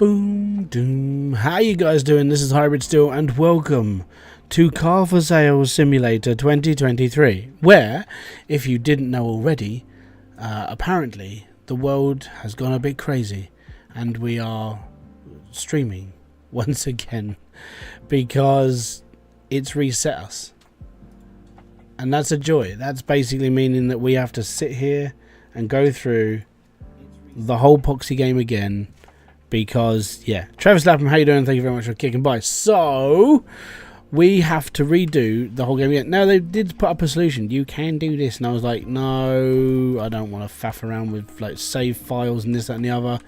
Boom, doom. How you guys doing? This is Hybridsteel and welcome to Car for Sale Simulator 2023, where, if you didn't know already, apparently the world has gone a bit crazy and we are streaming once again because it's reset us. And that's a joy. That's basically meaning that we have to sit here and go through the whole Poxy game again. Because, yeah, Travis Lapham, how you doing? Thank you very much for kicking by. So, we have to redo the whole game again. Now, they did put up a solution. You can do this. And I was like, no, I don't want to faff around with, like, save files and this, that, and the other.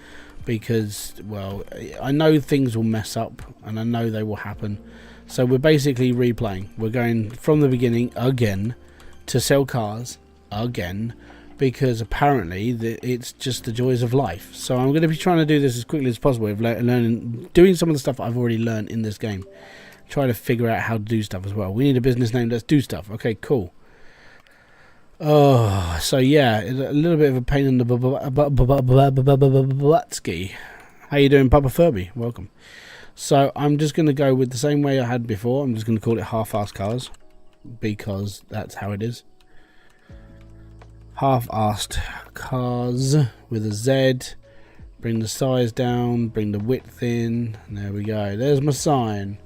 Because, well, I know things will mess up. And I know they will happen. So, we're basically replaying. We're going from the beginning again to sell cars again. Because apparently it's just the joys of life. So I'm going to be trying to do this as quickly as possible with doing some of the stuff I've already learned in this game. Try to figure out how to do stuff as well. We need a business name. Let's do stuff. Okay, cool. Oh, so yeah, a little bit of a pain in the butt-ski. How you doing, Papa Furby? Welcome. So I'm just going to go with the same way I had before. I'm just going to call it half-assed cars because that's how it is. Half-assed cars with a Z. Bring the size down, bring the width in. There we go. There's my sign.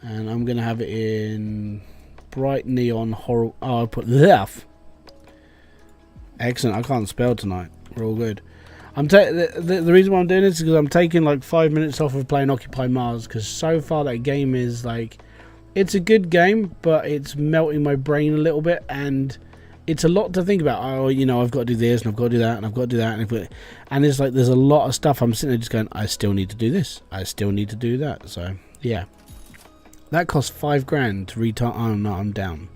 And I'm going to have it in bright neon horror. Oh, I'll put left. Excellent. I can't spell tonight. We're all good. The reason why I'm doing this is because I'm taking like 5 minutes off of playing Occupy Mars. Because so far that game is like... It's a good game, but it's melting my brain a little bit. And... it's a lot to think about. Oh, you know, I've got to do this and I've got to do that and I've got to do that, and it's like there's a lot of stuff. I'm sitting there just going, I still need to do this, I still need to do that. So yeah, that costs $5 to retire. Oh no, I'm down.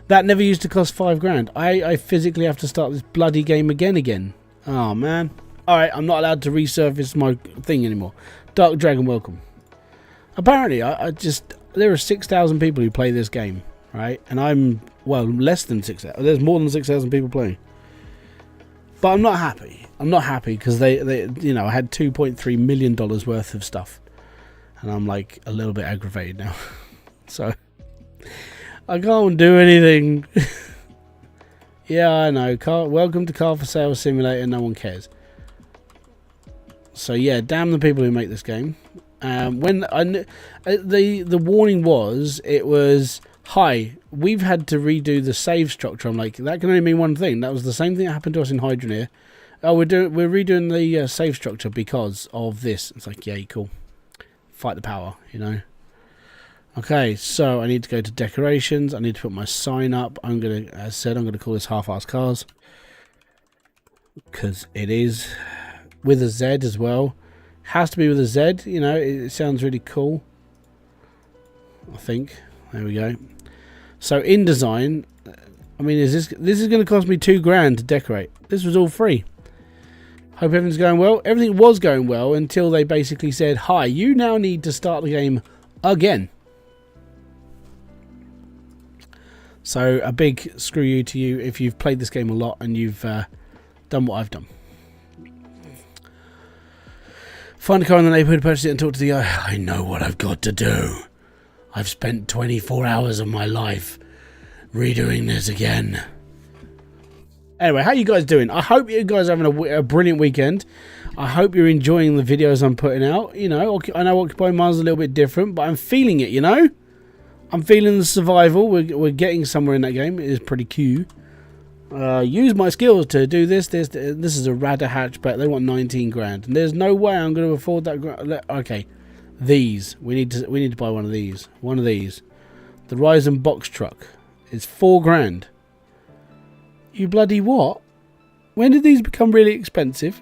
That never used to cost $5. I physically have to start this bloody game again. Oh man. All right, I'm not allowed to resurface my thing anymore. Dark Dragon, welcome. Apparently, there are 6,000 people who play this game, right? And I'm, well, less than 6,000. There's more than 6,000 people playing. But I'm not happy. I'm not happy because they you know, I had $2.3 million worth of stuff. And I'm like a little bit aggravated now. So, I can't do anything. Yeah, I know. Welcome to Car for Sale Simulator. No one cares. So, yeah, damn the people who make this game. When the warning was, it was, hi, we've had to redo the save structure. I'm like, that can only mean one thing. That was the same thing that happened to us in Hydroneer. Oh, we're redoing the save structure because of this. It's like, yeah, cool. Fight the power, you know. Okay, so I need to go to decorations. I need to put my sign up. I'm gonna, as I said, I'm gonna call this half-assed cars because it is with a Z as well. Has to be with a Z, you know, it sounds really cool. I think. There we go. So in design, I mean, this is going to cost me $2 to decorate. This was all free. Hope everything's going well. Everything was going well until they basically said, hi, you now need to start the game again. So a big screw you to you if you've played this game a lot and you've done what I've done. Find a car in the neighborhood, purchase it and talk to the guy. I know what I've got to do. I've spent 24 hours of my life redoing this again. Anyway, how you guys doing? I hope you guys are having a brilliant weekend. I hope you're enjoying the videos I'm putting out. You know, I know Occupy Mars is a little bit different, but I'm feeling it, you know? I'm feeling the survival. We're getting somewhere in that game. It is pretty cute. Use my skills to do this. This is a Radar hatchback. They want $19 and there's no way I'm going to afford that. Okay, these we need to buy one of these. The Ryzen box truck is $4. You bloody what? When did these become really expensive?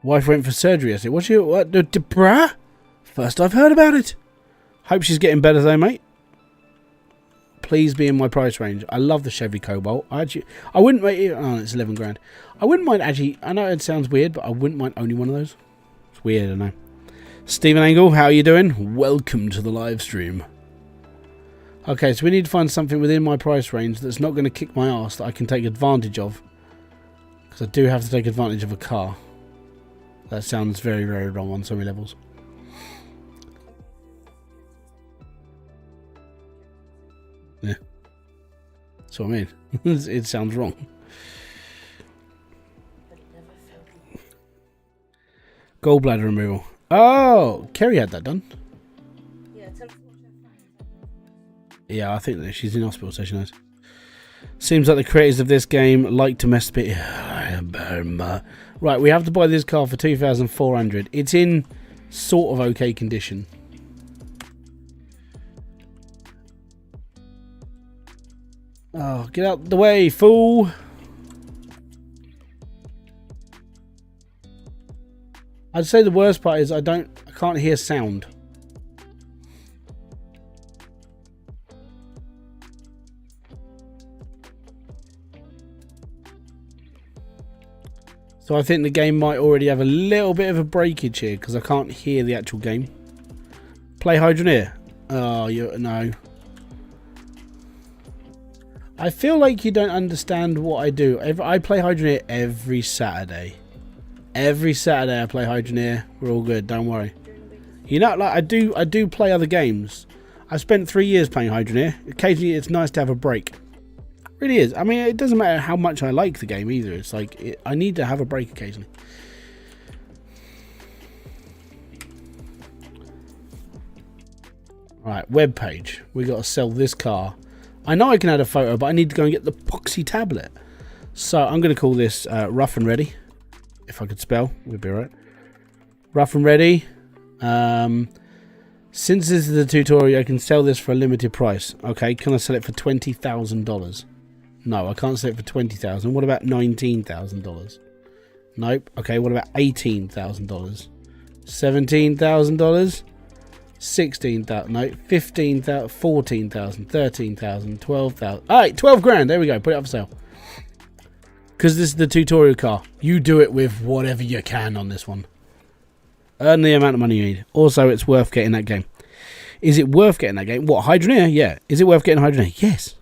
Wife went for surgery. I said, what? Bruh? First I've heard about it. Hope she's getting better though, mate. Please be in my price range. I love the Chevy Cobalt. I wouldn't mind. Oh, it's $11. I wouldn't mind actually. I know it sounds weird, but I wouldn't mind owning one of those. It's weird, I know. Stephen Angle, how are you doing? Welcome to the live stream. Okay, so we need to find something within my price range that's not going to kick my ass that I can take advantage of. Because I do have to take advantage of a car. That sounds very, very wrong on so many levels. Yeah. That's what I mean. It sounds wrong. Gallbladder removal. Oh! Kerry had that done. Yeah, I think that she's in hospital, so she knows. Seems like the creators of this game like to mess a bit. Right, we have to buy this car for 2,400. It's in sort of okay condition. Oh, get out the way, fool! I'd say the worst part is I can't hear sound. So I think the game might already have a little bit of a breakage here because I can't hear the actual game. Play Hydroneer. Oh, no. I feel like you don't understand what I do. I play Hydroneer every Saturday. Every Saturday I play Hydroneer. We're all good, don't worry. You know, like I do play other games. I've spent 3 years playing Hydroneer. Occasionally it's nice to have a break. It really is. I mean, it doesn't matter how much I like the game either. It's like I need to have a break occasionally. Right, web page. We got to sell this car. I know I can add a photo, but I need to go and get the poxy tablet. So I'm going to call this Rough and Ready. If I could spell, we'd be right. Rough and Ready. Since this is a tutorial, I can sell this for a limited price. Okay, can I sell it for $20,000? No, I can't sell it for $20,000. What about $19,000? Nope. Okay, what about $18,000? $17,000? 16,000, no, 15,000, 14,000, 13,000, 12,000. All right, 12 grand. There we go. Put it up for sale. Because this is the tutorial car. You do it with whatever you can on this one. Earn the amount of money you need. Also, it's worth getting that game. Is it worth getting that game? What, Hydroneer? Yeah. Is it worth getting Hydroneer? Yes.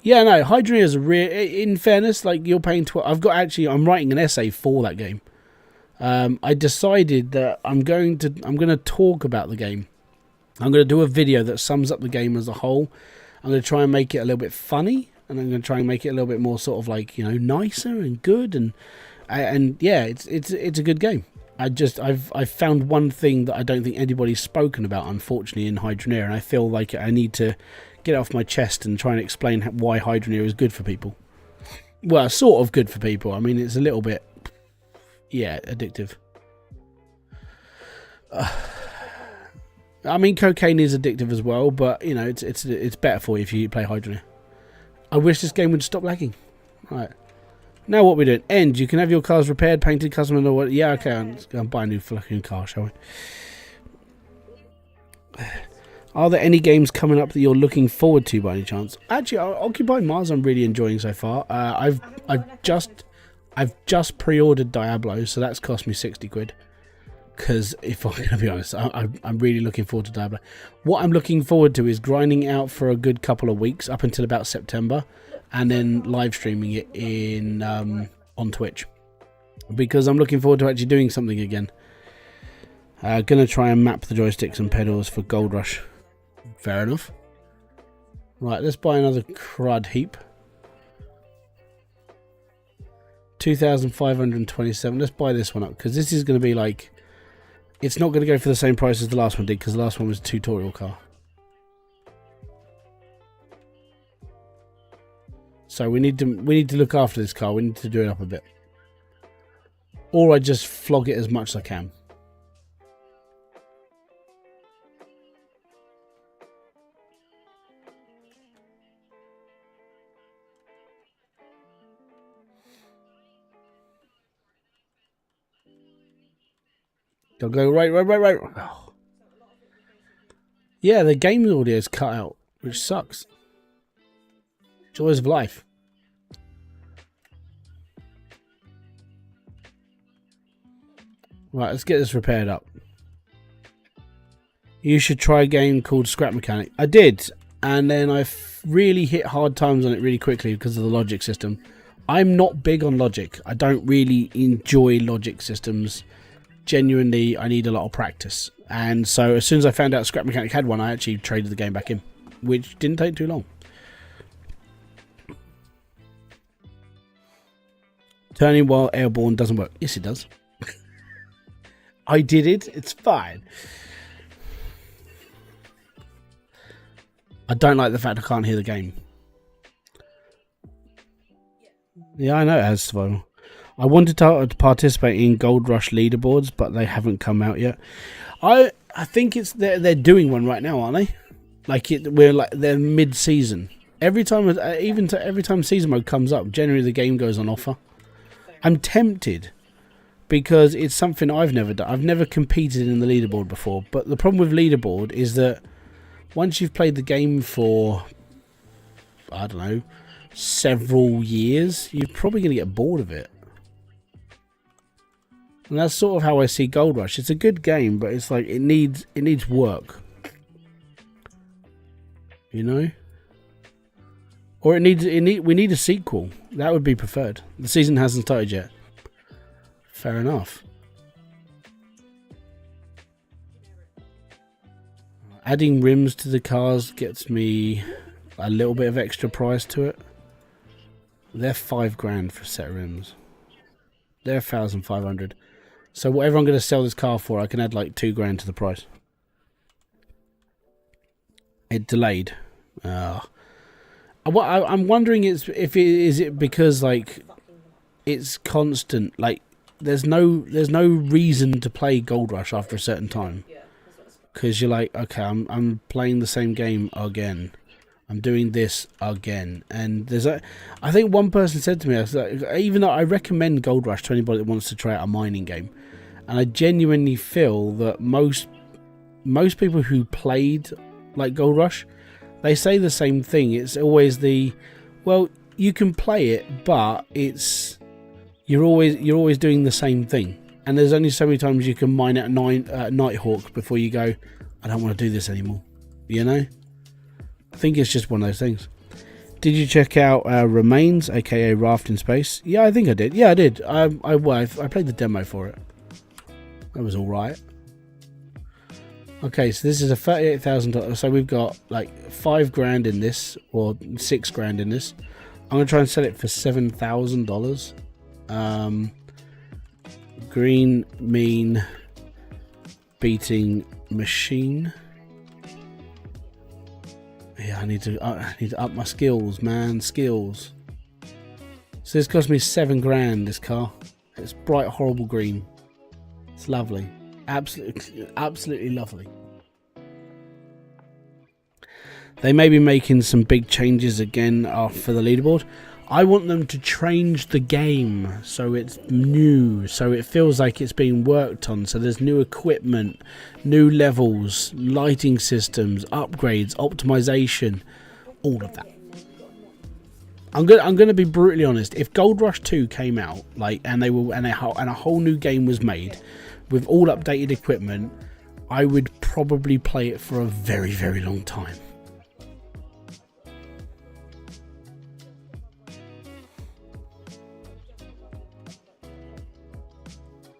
Yeah, no, Hydroneer is a real. In fairness, like you're paying 12. I'm writing an essay for that game. I decided that I'm going to talk about the game. I'm going to do a video that sums up the game as a whole. I'm going to try and make it a little bit funny, and I'm going to try and make it a little bit more sort of like, you know, nicer and good, and yeah, it's a good game. I've found one thing that I don't think anybody's spoken about, unfortunately, in Hydroneer, and I feel like I need to get it off my chest and try and explain why Hydroneer is good for people. Well, sort of good for people. I mean, it's a little bit, yeah, addictive. I mean, cocaine is addictive as well, but you know, it's better for you if you play Hydroneer. I wish this game would stop lagging. Right. Now what we're doing? End. You can have your cars repaired, painted, custom, or what? Yeah, okay. I'm going to buy a new fucking car, shall we? Are there any games coming up that you're looking forward to by any chance? Actually, Occupy Mars I'm really enjoying so far. I've just pre-ordered Diablo, so that's cost me 60 quid. Because if I'm going to be honest, I'm really looking forward to Diablo. What I'm looking forward to is grinding out for a good couple of weeks up until about September, and then live streaming it in on Twitch, because I'm looking forward to actually doing something again. Gonna try and map the joysticks and pedals for Gold Rush. Fair enough. Right, let's buy another crud heap. 2,527. Let's buy this one up, because this is going to be like, it's not going to go for the same price as the last one did, because the last one was a tutorial car. So we need to look after this car. We need to do it up a bit, or I just flog it as much as I can. Don't go right. Oh. Yeah, the game audio is cut out, which sucks. Joys of life. Right, let's get this repaired up. You should try a game called Scrap Mechanic. I did, and then I really hit hard times on it really quickly because of the logic system. I'm not big on logic. I don't really enjoy logic systems. Genuinely, I need a lot of practice. And so as soon as I found out Scrap Mechanic had one, I actually traded the game back in, which didn't take too long. Turning while airborne doesn't work. Yes, it does. I did it. It's fine. I don't like the fact I can't hear the game. Yeah, I know it has survival. I wanted to participate in Gold Rush leaderboards, but they haven't come out yet. I think it's they're doing one right now, aren't they? Like they're mid-season. Every time season mode comes up, generally the game goes on offer. I'm tempted because it's something I've never done. I've never competed in the leaderboard before, but the problem with leaderboard is that once you've played the game for, I don't know, several years, you're probably going to get bored of it. And that's sort of how I see Gold Rush. It's a good game, but it's like it needs work. You know? Or we need a sequel. That would be preferred. The season hasn't started yet. Fair enough. Adding rims to the cars gets me a little bit of extra price to it. They're $5,000 for a set of rims. They're 1,500. So whatever I'm going to sell this car for, I can add like $2,000 to the price. It delayed. I'm wondering is it because like it's constant, like there's no reason to play Gold Rush after a certain time, because you're like, okay, I'm playing the same game again, I'm doing this again, and I think one person said to me, even though I recommend Gold Rush to anybody that wants to try out a mining game, and I genuinely feel that most people who played like Gold Rush, they say the same thing. It's always well, you can play it, but you're always doing the same thing. And there's only so many times you can mine at Nighthawk before you go, I don't want to do this anymore. You know? I think it's just one of those things. Did you check out Remains, aka Raft in Space? Yeah, I think I did. Yeah, I did. I played the demo for it. That was all right. Okay, so this is a $38,000. So we've got like $5,000 in this, or $6,000 in this. I'm gonna try and sell it for $7,000. Green mean beating machine. Yeah, I need to up my skills, man. Skills. So this cost me $7,000. This car. It's bright, horrible green. It's lovely. Absolutely lovely. They may be making some big changes again for the leaderboard. I want them to change the game so it's new, so it feels like it's being worked on, so there's new equipment, new levels, lighting systems, upgrades, optimization, all of that. I'm going to be brutally honest. If Gold Rush 2 came out, like, and a whole new game was made with all updated equipment, I would probably play it for a very, very long time.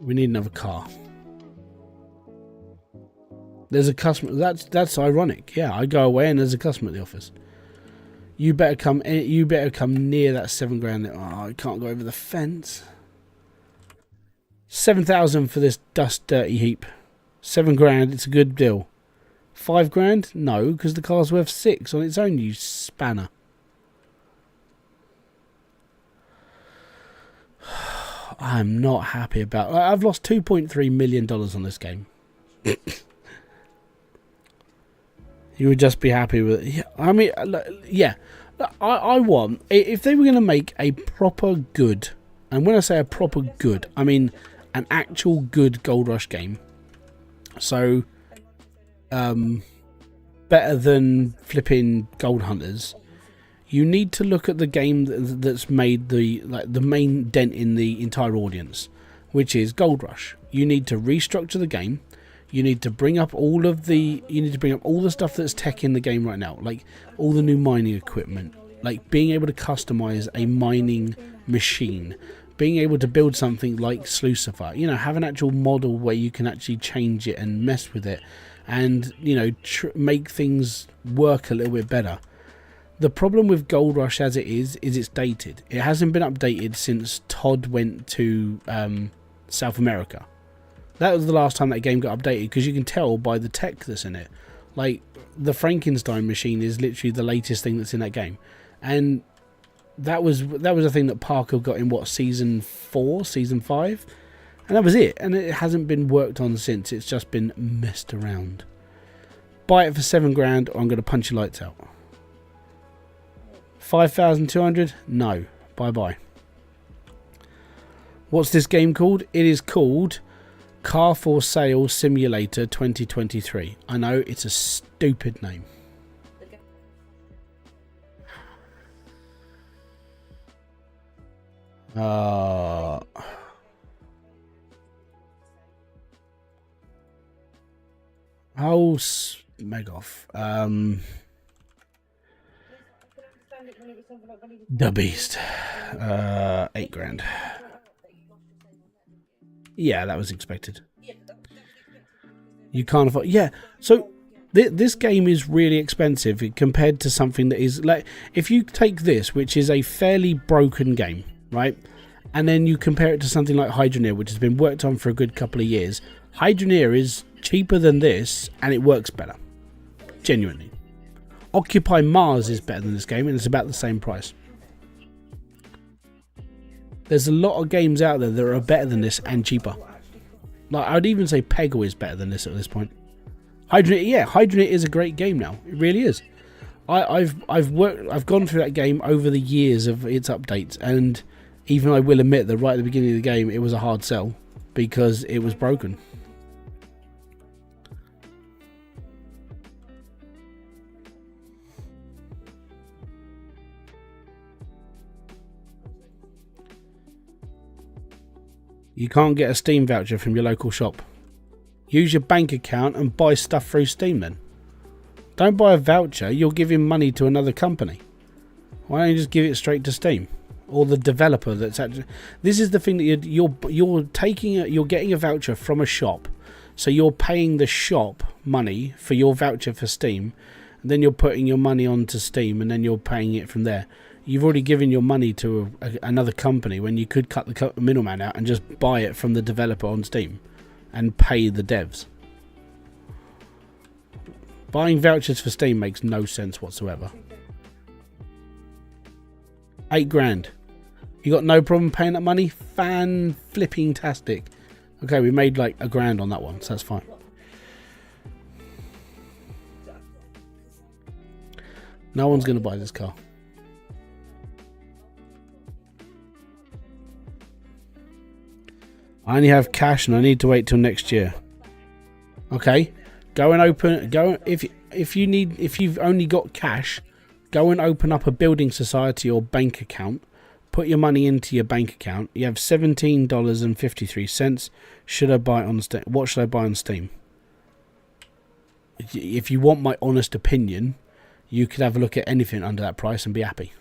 We need another car. There's a customer. That's ironic. Yeah, I go away and there's a customer at the office. You better come near that $7,000. Oh, I can't go over the fence. 7,000 for this dust dirty heap. $7,000. It's a good deal. $5,000? No, because the car's worth $6,000 on its own. You spanner. I'm not happy about. I've lost $2.3 million on this game. You would just be happy with it. Yeah, I mean, yeah. I want, if they were going to make a proper good, and when I say a proper good, I mean an actual good Gold Rush game. So, better than flipping Gold Hunters. You need to look at the game that's made the main dent in the entire audience, which is Gold Rush. You need to restructure the game. You need to bring up all of the stuff that's tech in the game right now, like all the new mining equipment, like being able to customize a mining machine, being able to build something like Slucifer, you know, have an actual model where you can actually change it and mess with it, and, you know, make things work a little bit better. The problem with Gold Rush as it is it's dated. It hasn't been updated since Todd went to South America. That was the last time that game got updated, because you can tell by the tech that's in it. Like, the Frankenstein machine is literally the latest thing that's in that game. And that was a thing that Parker got in, what, season 4, season 5? And that was it. And it hasn't been worked on since. It's just been messed around. Buy it for $7,000 or I'm going to punch your lights out. 5,200? No. Bye-bye. What's this game called? It is called Car for Sale Simulator 2023. I know, it's a stupid name. Oh, meg off. The Beast. $8,000. Yeah, that was expected. You can't afford... Yeah, so this game is really expensive compared to something that is... like, if you take this, which is a fairly broken game, right? And then you compare it to something like Hydroneer, which has been worked on for a good couple of years. Hydroneer is cheaper than this, and it works better. Genuinely. Occupy Mars is better than this game, and it's about the same price. There's a lot of games out there that are better than this and cheaper. Like, I'd even say Peggle is better than this at this point. Hydroneer, yeah, Hydroneer is a great game now. It really is. I've gone through that game over the years of its updates, and even I will admit that right at the beginning of the game it was a hard sell because it was broken. You can't get a Steam voucher from your local shop. Use your bank account and buy stuff through Steam then. Don't buy a voucher, you're giving money to another company. Why don't you just give it straight to Steam? Or the developer that's actually... This is the thing that you're getting a voucher from a shop. So you're paying the shop money for your voucher for Steam. And then you're putting your money onto Steam and then you're paying it from there. You've already given your money to another company when you could cut the middleman out and just buy it from the developer on Steam and pay the devs. Buying vouchers for Steam makes no sense whatsoever. $8,000. You got no problem paying that money? Fan-flipping-tastic. Okay, we made like $1,000 on that one, so that's fine. No one's going to buy this car. I only have cash and I need to wait till next year. Okay, go and open. If you've only got cash, go and open up a building society or bank account. Put your money into your bank account. You have $17.53. Should I buy it on Steam? What should I buy on Steam? If you want my honest opinion, you could have a look at anything under that price and be happy.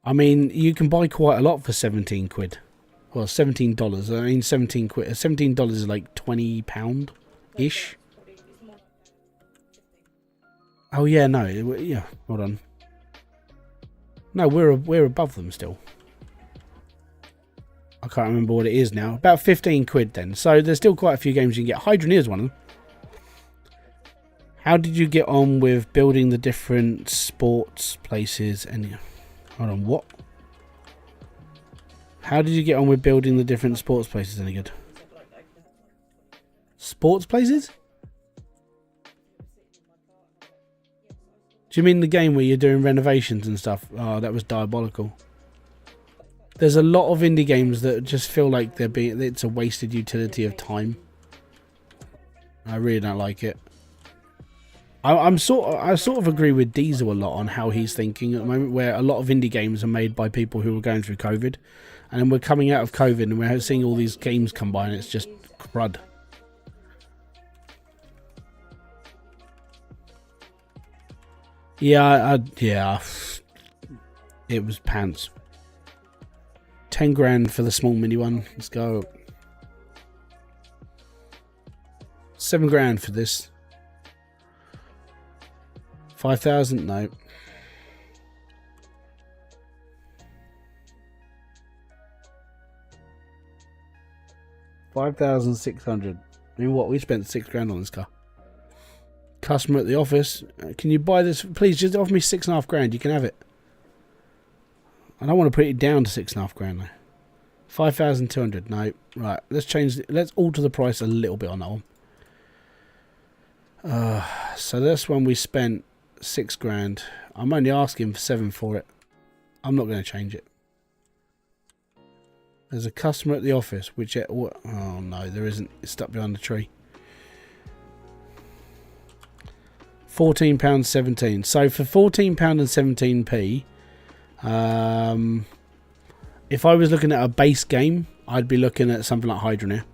I mean, you can buy quite a lot for 17 quid. Well, $17. I mean, 17 quid. $17 is like £20-ish. Oh yeah, no, yeah. Hold on. No, we're above them still. I can't remember what it is now. About 15 quid then. So there's still quite a few games you can get. Hydroneer is one of them. How did you get on with building the different sports places and... Hold on, what? How did you get on with building the different sports places any good? Sports places? Do you mean the game where you're doing renovations and stuff? Oh, that was diabolical. There's a lot of indie games that just feel like it's a wasted utility of time. I really don't like it. I sort of agree with Diesel a lot on how he's thinking at the moment, where a lot of indie games are made by people who are going through COVID, and then we're coming out of COVID and we're seeing all these games come by and it's just crud. Yeah, yeah. It was pants. 10 grand for the small mini one. Let's go. 7 grand for this. 5,000? No. $5,600. I mean, what? We spent 6 grand on this car. Customer at the office. Can you buy this? Please, just offer me 6.5 grand. You can have it. I don't want to put it down to 6.5 grand though. 5,200. No. Right. Let's change. Let's alter the price a little bit on that one. So this one we spent 6 grand. I'm only asking for 7 for it. I'm not going to change it. There's a customer at the office, which... Oh no, there isn't. It's stuck behind the tree. £14.17. So for £14.17p, if I was looking at a base game, I'd be looking at something like Hybridsteel.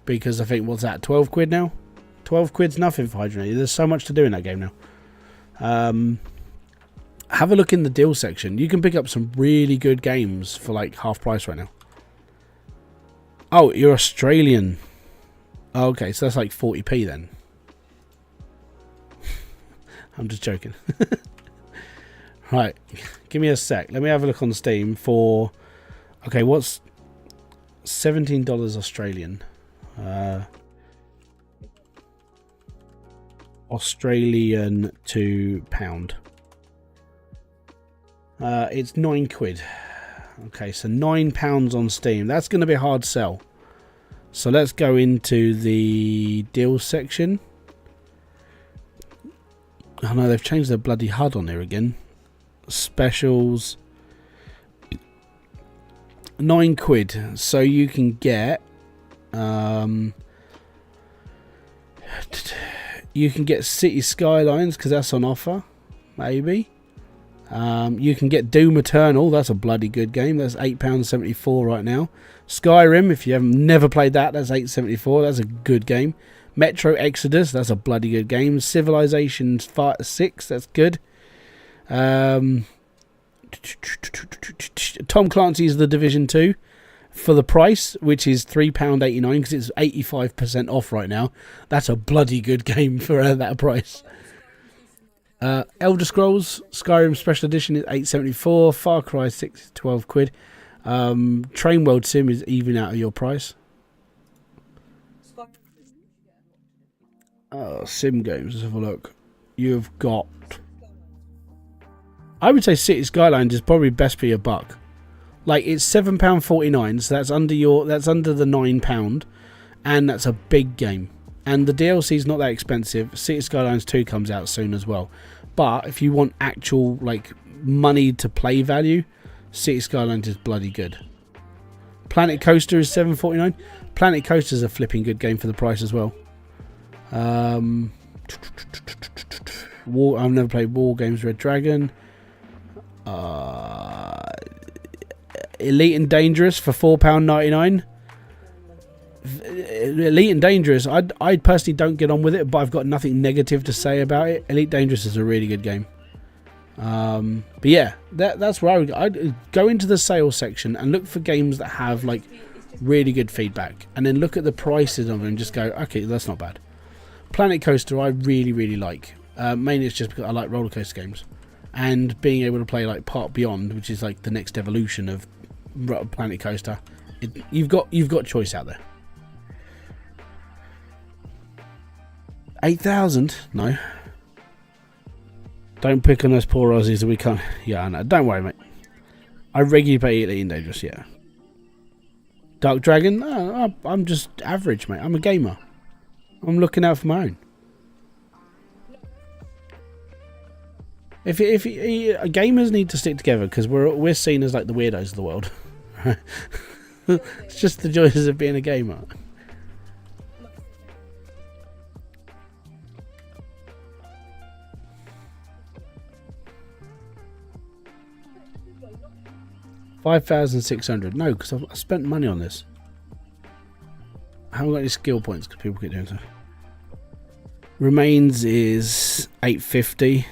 Because I think, what's that, 12 quid now? 12 quid's nothing for Hybridsteel. There's so much to do in that game now. Have a look in the deal section. You can pick up some really good games for like half price right now. Oh, you're Australian. Oh, okay, so that's like 40p then. I'm just joking. Right, give me a sec. Let me have a look on Steam for... Okay, what's $17 Australian? Australian to pound. It's 9 quid. Okay, so £9 on Steam. That's going to be a hard sell. So let's go into the deal section. Oh no, they've changed their bloody HUD on there again. Specials. 9 quid. So you can get... you can get City Skylines because that's on offer. Maybe. You can get Doom Eternal. That's a bloody good game. That's £8.74 right now. Skyrim, if you haven't never played that, that's £8.74. That's a good game. Metro Exodus, that's a bloody good game. Civilization 6, that's good. Tom Clancy's The Division 2 for the price, which is £3.89 because it's 85% off right now. That's a bloody good game for that price. Elder Scrolls Skyrim Special Edition is £8.74. Far Cry 6 is 12 quid. Train World Sim is even out of your price. Sim games, let's have a look. You've got... I would say City Skylines is probably best for your buck. Like, it's £7.49, so that's under the £9, and that's a big game. And the DLC is not that expensive. City Skylines 2 comes out soon as well. But if you want actual like money to play value, City Skylines is bloody good. Planet Coaster is £7.49. Planet Coaster is a flipping good game for the price as well. I've never played War Games Red Dragon. Elite and Dangerous for £4.99. Elite and Dangerous, I personally don't get on with it, but I've got nothing negative to say about it. Elite Dangerous is a really good game. But yeah, that's where I'd go into the sales section and look for games that have like really good feedback, and then look at the prices of them and just go, okay, that's not bad. Planet Coaster I really like. Mainly it's just because I like roller coaster games, and being able to play like Park Beyond, which is like the next evolution of Planet Coaster. You've got choice out there. 8,000? No. Don't pick on us poor Aussies that we can't. Yeah, I know. Don't worry, mate. I regularly play Elite and Dangerous, yeah. Dark Dragon? No, I'm just average, mate. I'm a gamer. I'm looking out for my own. If gamers need to stick together, because we're seen as like the weirdos of the world. It's just the joys of being a gamer. $5,600. No, because I spent money on this. I haven't got any skill points because people keep doing so. Remains is 850.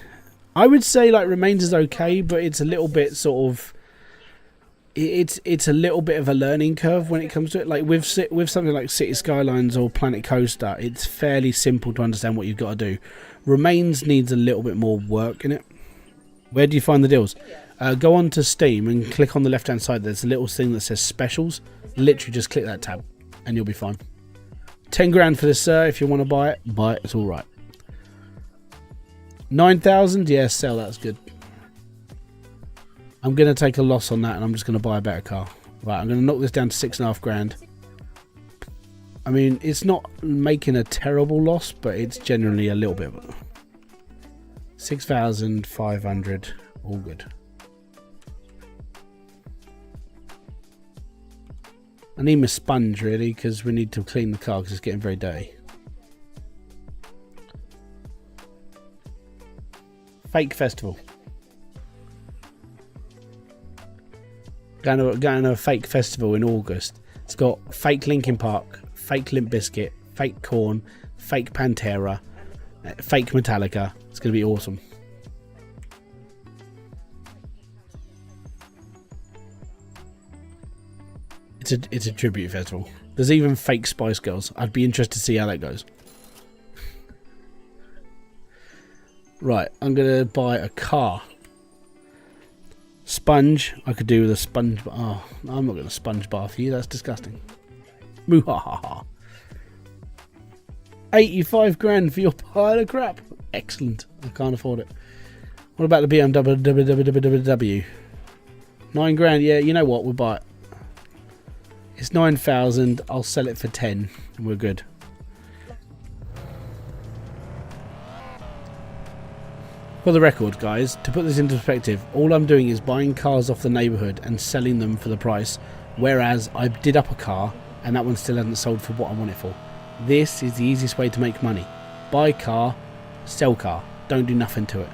I would say like Remains is okay, but it's a little bit sort of. It's a little bit of a learning curve when it comes to it. Like with something like City Skylines or Planet Coaster, it's fairly simple to understand what you've got to do. Remains needs a little bit more work in it. Where do you find the deals? Go on to Steam and click on the left hand side. There's a little thing that says specials. Literally just click that tab and you'll be fine. 10 grand for this, sir. If you want to buy it, buy it. It's all right. 9,000, yeah, sell. That's good. I'm going to take a loss on that and I'm just going to buy a better car. Right, I'm going to knock this down to 6.5 grand. I mean, it's not making a terrible loss, but it's generally a little bit. 6,500, all good. I need my sponge really because we need to clean the car because it's getting very dirty. Fake festival. Going to a fake festival in August. It's got fake Linkin Park, fake Limp Bizkit, fake Korn, fake Pantera, fake Metallica. It's going to be awesome. It's a tribute festival. There's even fake Spice Girls. I'd be interested to see how that goes. Right, I'm going to buy a car. Sponge. I could do with a sponge. Oh, I'm not going to sponge bath you. That's disgusting. Muhahaha. 85 grand for your pile of crap. Excellent. I can't afford it. What about the BMW? 9 grand. Yeah, you know what? We'll buy it. It's 9,000. I'll sell it for 10 and we're good. For the record, guys, to put this into perspective, all I'm doing is buying cars off the neighbourhood and selling them for the price, whereas I did up a car and that one still hasn't sold for what I want it for. This is the easiest way to make money. Buy car, sell car. Don't do nothing to it.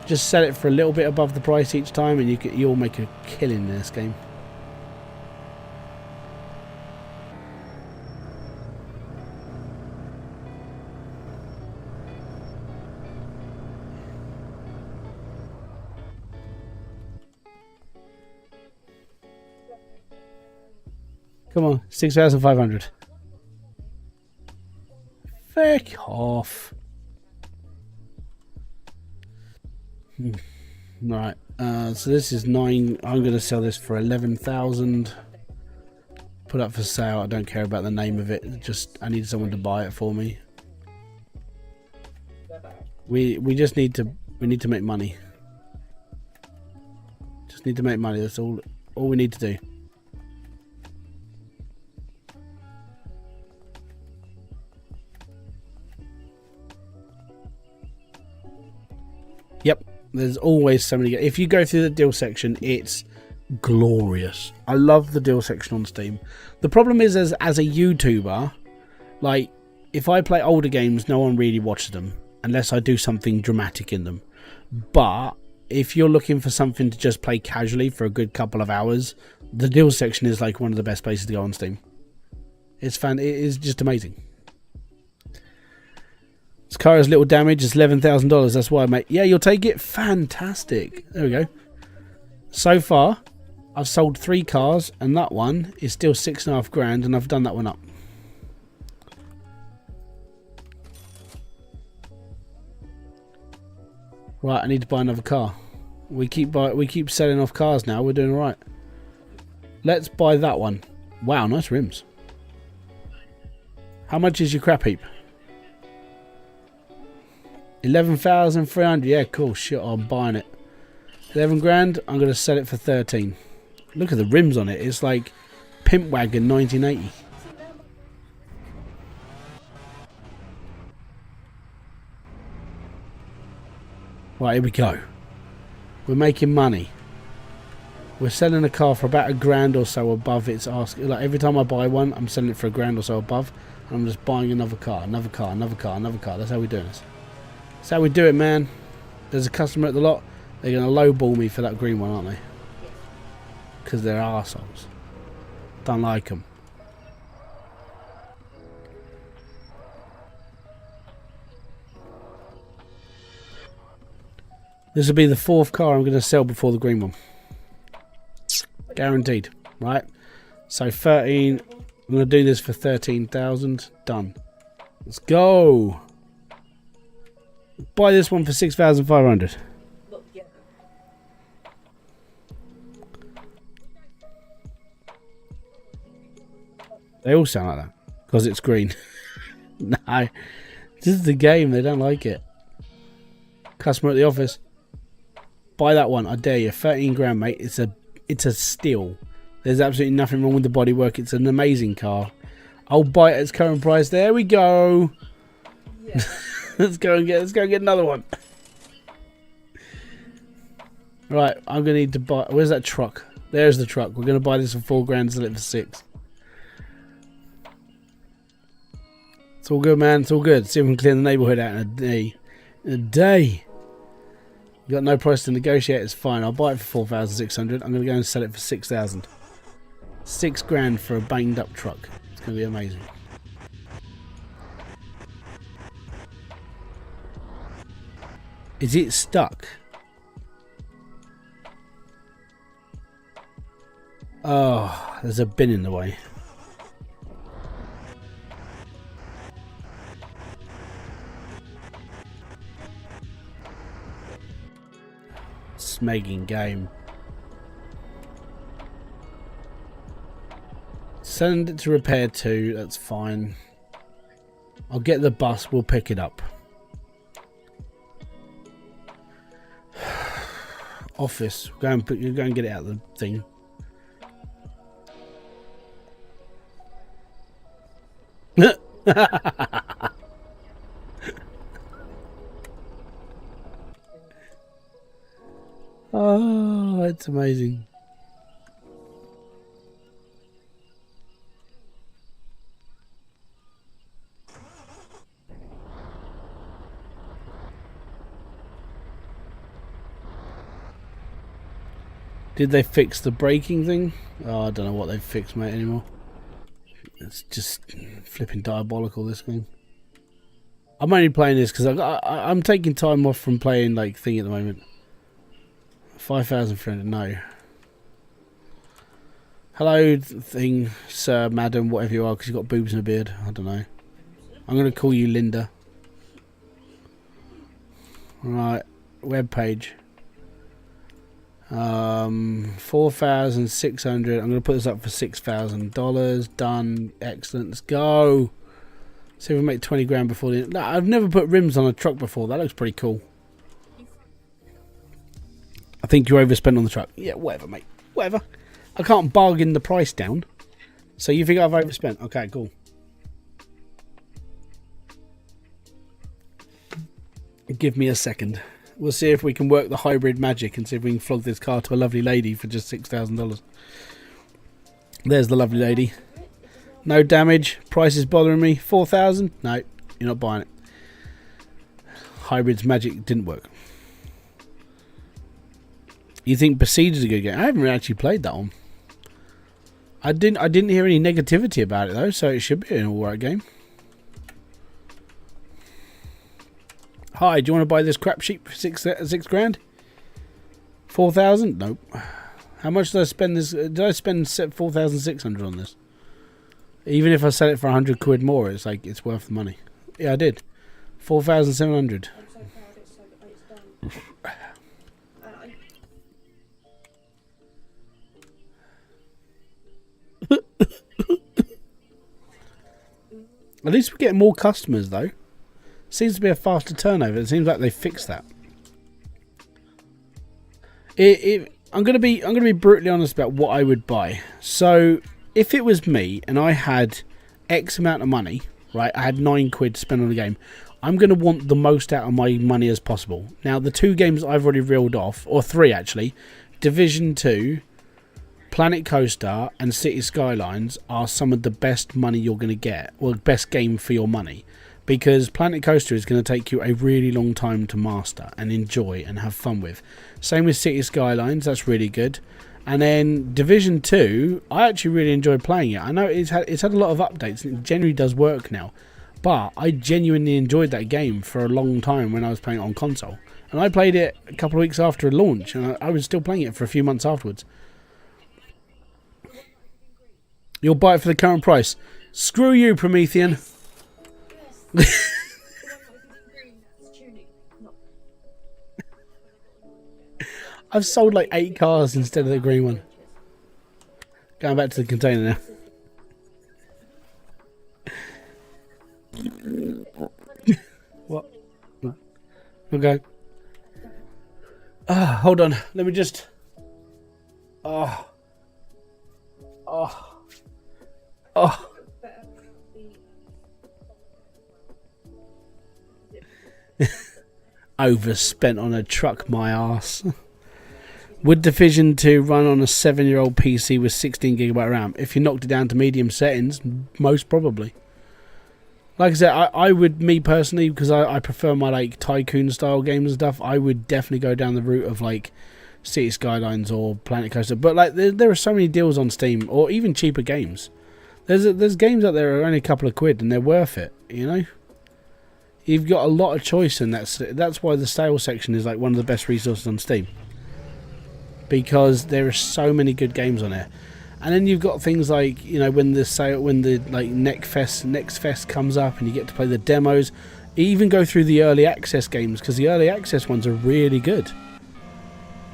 Just sell it for a little bit above the price each time and you'll make a killing in this game. Come on, 6,500. Fuck off. Right, so this is 9. I'm going to sell this for 11,000. Put up for sale. I don't care about the name of it. Just I need someone to buy it for me. We just need to make money. Just need to make money. That's all we need to do. Yep, there's always so many. If you go through the deal section, it's glorious. I love the deal section on Steam. The problem is, as a YouTuber, like, if I play older games, no one really watches them unless I do something dramatic in them. But if you're looking for something to just play casually for a good couple of hours, the deal section is like one of the best places to go on Steam. It is just amazing. This car has little damage. It's $11,000. That's why, mate. Yeah, you'll take it. Fantastic. There we go. So far, I've sold 3 cars, and that one is still 6.5 grand, and I've done that one up. Right, I need to buy another car. We keep selling off cars now. We're doing all right. Let's buy that one. Wow, nice rims. How much is your crap heap? 11,300. Yeah, cool. Shit, I'm buying it. 11 grand. I'm going to sell it for 13. Look at the rims on it. It's like Pimp Wagon 1980. Right, here we go. We're making money. We're selling a car for about $1 grand or so above its ask. Like every time I buy one, I'm selling it for $1 grand or so above. And I'm just buying another car, another car, another car, another car. That's how we're doing this. That's how we do it, man. There's a customer at the lot. They're going to lowball me for that green one, aren't they? Because they're arseholes. Don't like them. This will be the 4th car I'm going to sell before the green one. Guaranteed, right? So 13, I'm going to do this for 13,000. Done. Let's go. Buy this one for 6,500. They all sound like that because it's green. No, this is the game. They don't like it. Customer at the office. Buy that one. I dare you. 13 grand, mate. It's a steal. There's absolutely nothing wrong with the bodywork. It's an amazing car. I'll buy it at its current price. There we go. Yeah. let's go and get another one. Right, I'm gonna need to buy. Where's that truck? There's the truck. We're gonna buy this for 4 grand, sell it for 6. It's all good, man. It's all good. See if we can clear the neighbourhood out in a day. In a day. You got no price to negotiate. It's fine. I'll buy it for 4,600. I'm gonna go and sell it for 6,000. 6 grand for a banged up truck. It's gonna be amazing. Is it stuck? Oh, there's a bin in the way. Smegging game. Send it to repair 2. That's fine. I'll get the bus. We'll pick it up. Office. Go and get it out of the thing. Oh, it's amazing. Did they fix the braking thing? Oh, I don't know what they've fixed, mate, anymore. It's just flipping diabolical, this thing. I'm only playing this because I'm taking time off from playing like thing at the moment. 5,300, no. Hello, thing, sir, madam, whatever you are, because you've got boobs and a beard. I don't know. I'm going to call you Linda. Right, web page. 4,600. I'm going to put this up for $6,000. Done. Excellent. Let's go. See if we make 20 grand before the... No, I've never put rims on a truck before. That looks pretty cool. I think you overspent on the truck. Yeah, whatever, mate. Whatever. I can't bargain the price down. So you think I've overspent? Okay, cool. Give me a second. We'll see if we can work the hybrid magic and see if we can flog this car to a lovely lady for just $6,000. There's the lovely lady. No damage. Price is bothering me. 4,000? No, you're not buying it. Hybrid's magic didn't work. You think Besieged is a good game? I haven't really actually played that one. I didn't hear any negativity about it though, so it should be an alright game. Hi, do you want to buy this crap sheet for six grand? 4,000? Nope. How much did I spend this? Did I spend 4,600 on this? Even if I sell it for 100 quid more, it's like it's worth the money. Yeah, I did. 4,700. I'm so proud it's done. At least we're getting more customers though. Seems to be a faster turnover. It seems like they fixed that. I'm gonna be brutally honest about what I would buy. So if it was me and I had X amount of money, right? I had 9 quid to spend on the game. I'm gonna want the most out of my money as possible. Now the 2 games I've already reeled off, or 3 actually, Division 2, Planet Coaster and City Skylines are some of the best money you're going to get, or best game for your money, because Planet Coaster is going to take you a really long time to master and enjoy and have fun with. Same with City Skylines, that's really good. And then Division 2, I actually really enjoyed playing it. I know it's had a lot of updates and it generally does work now, but I genuinely enjoyed that game for a long time when I was playing it on console. And I played it a couple of weeks after launch, and I was still playing it for a few months afterwards. You'll buy it for the current price. Screw you, Promethean. I've sold like 8 cars instead of the green one. Going back to the container now. What? Okay. Hold on. Let me just... Oh. Overspent on a truck, my ass. Would Division 2 run on a 7-year-old PC with 16GB RAM? If you knocked it down to medium settings, most probably. Like I said, I would, me personally, because I prefer my like tycoon style games and stuff, I would definitely go down the route of like City Skylines or Planet Coaster. But like there are so many deals on Steam, or even cheaper games. There's games out there that are only a couple of quid and they're worth it, you know? You've got a lot of choice, and that's why the sales section is like one of the best resources on Steam. Because there are so many good games on there. And then you've got things like, you know, when the like Next Fest comes up and you get to play the demos, even go through the early access games, because the early access ones are really good.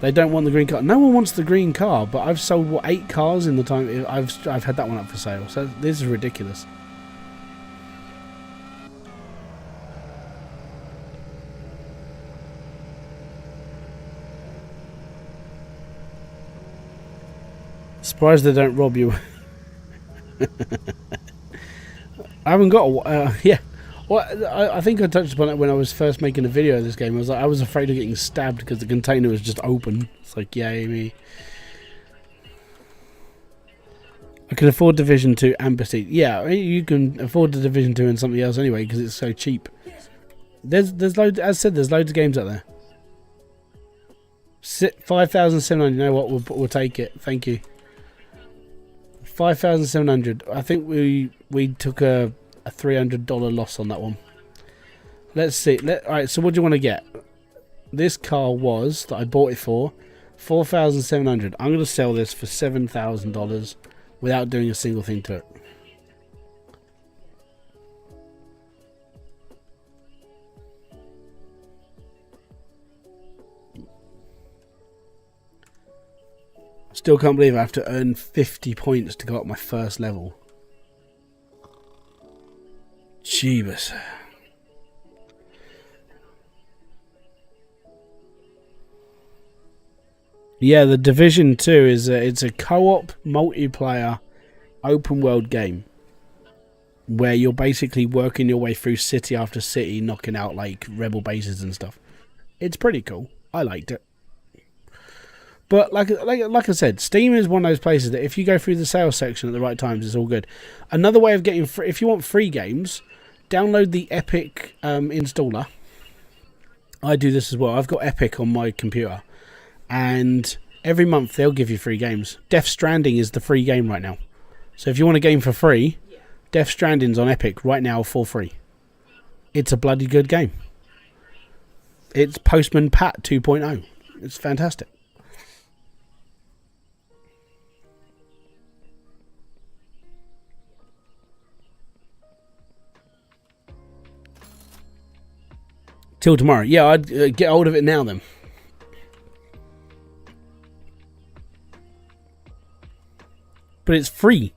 They don't want the green car. No one wants the green car, but I've sold what 8 cars in the time I've had that one up for sale. So this is ridiculous. Surprised they don't rob you. I haven't got a... yeah. Well, I think I touched upon it when I was first making a video of this game. I was afraid of getting stabbed because the container was just open. It's like, yay me. I can afford Division 2 and Prestige. Yeah, you can afford the Division 2 and something else anyway because it's so cheap. There's loads, as I said, there's loads of games out there. 5,700. You know what? We'll take it. Thank you. 5,700. I think we took a $300 loss on that one. Let's see. Alright, so what do you want to get? This car was, that I bought it for, 4,700. I'm going to sell this for $7,000 without doing a single thing to it. Still can't believe I have to earn 50 points to go up my first level. Jeebus. Yeah, the Division 2 is it's a co-op multiplayer open world game where you're basically working your way through city after city, knocking out like rebel bases and stuff. It's pretty cool. I liked it. But like I said, Steam is one of those places that if you go through the sales section at the right times, it's all good. Another way of getting free, if you want free games, download the Epic installer. I do this as well. I've got Epic on my computer, and every month they'll give you free games. Death Stranding is the free game right now. So if you want a game for free, Death Stranding's on Epic right now for free. It's a bloody good game. It's Postman Pat 2.0. It's fantastic. Till tomorrow. Yeah, I'd get hold of it now then. But it's free.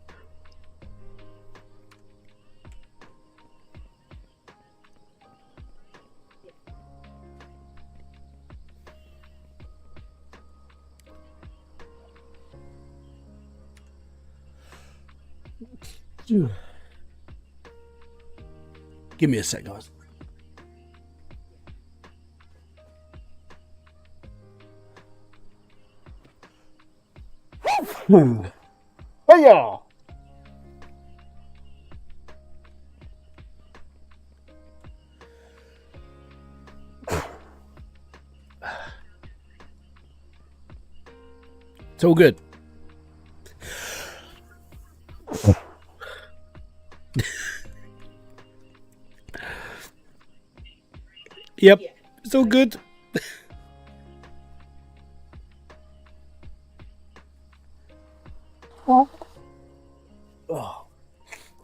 Give me a sec, guys. Hiya! It's all good. Yep, it's all good.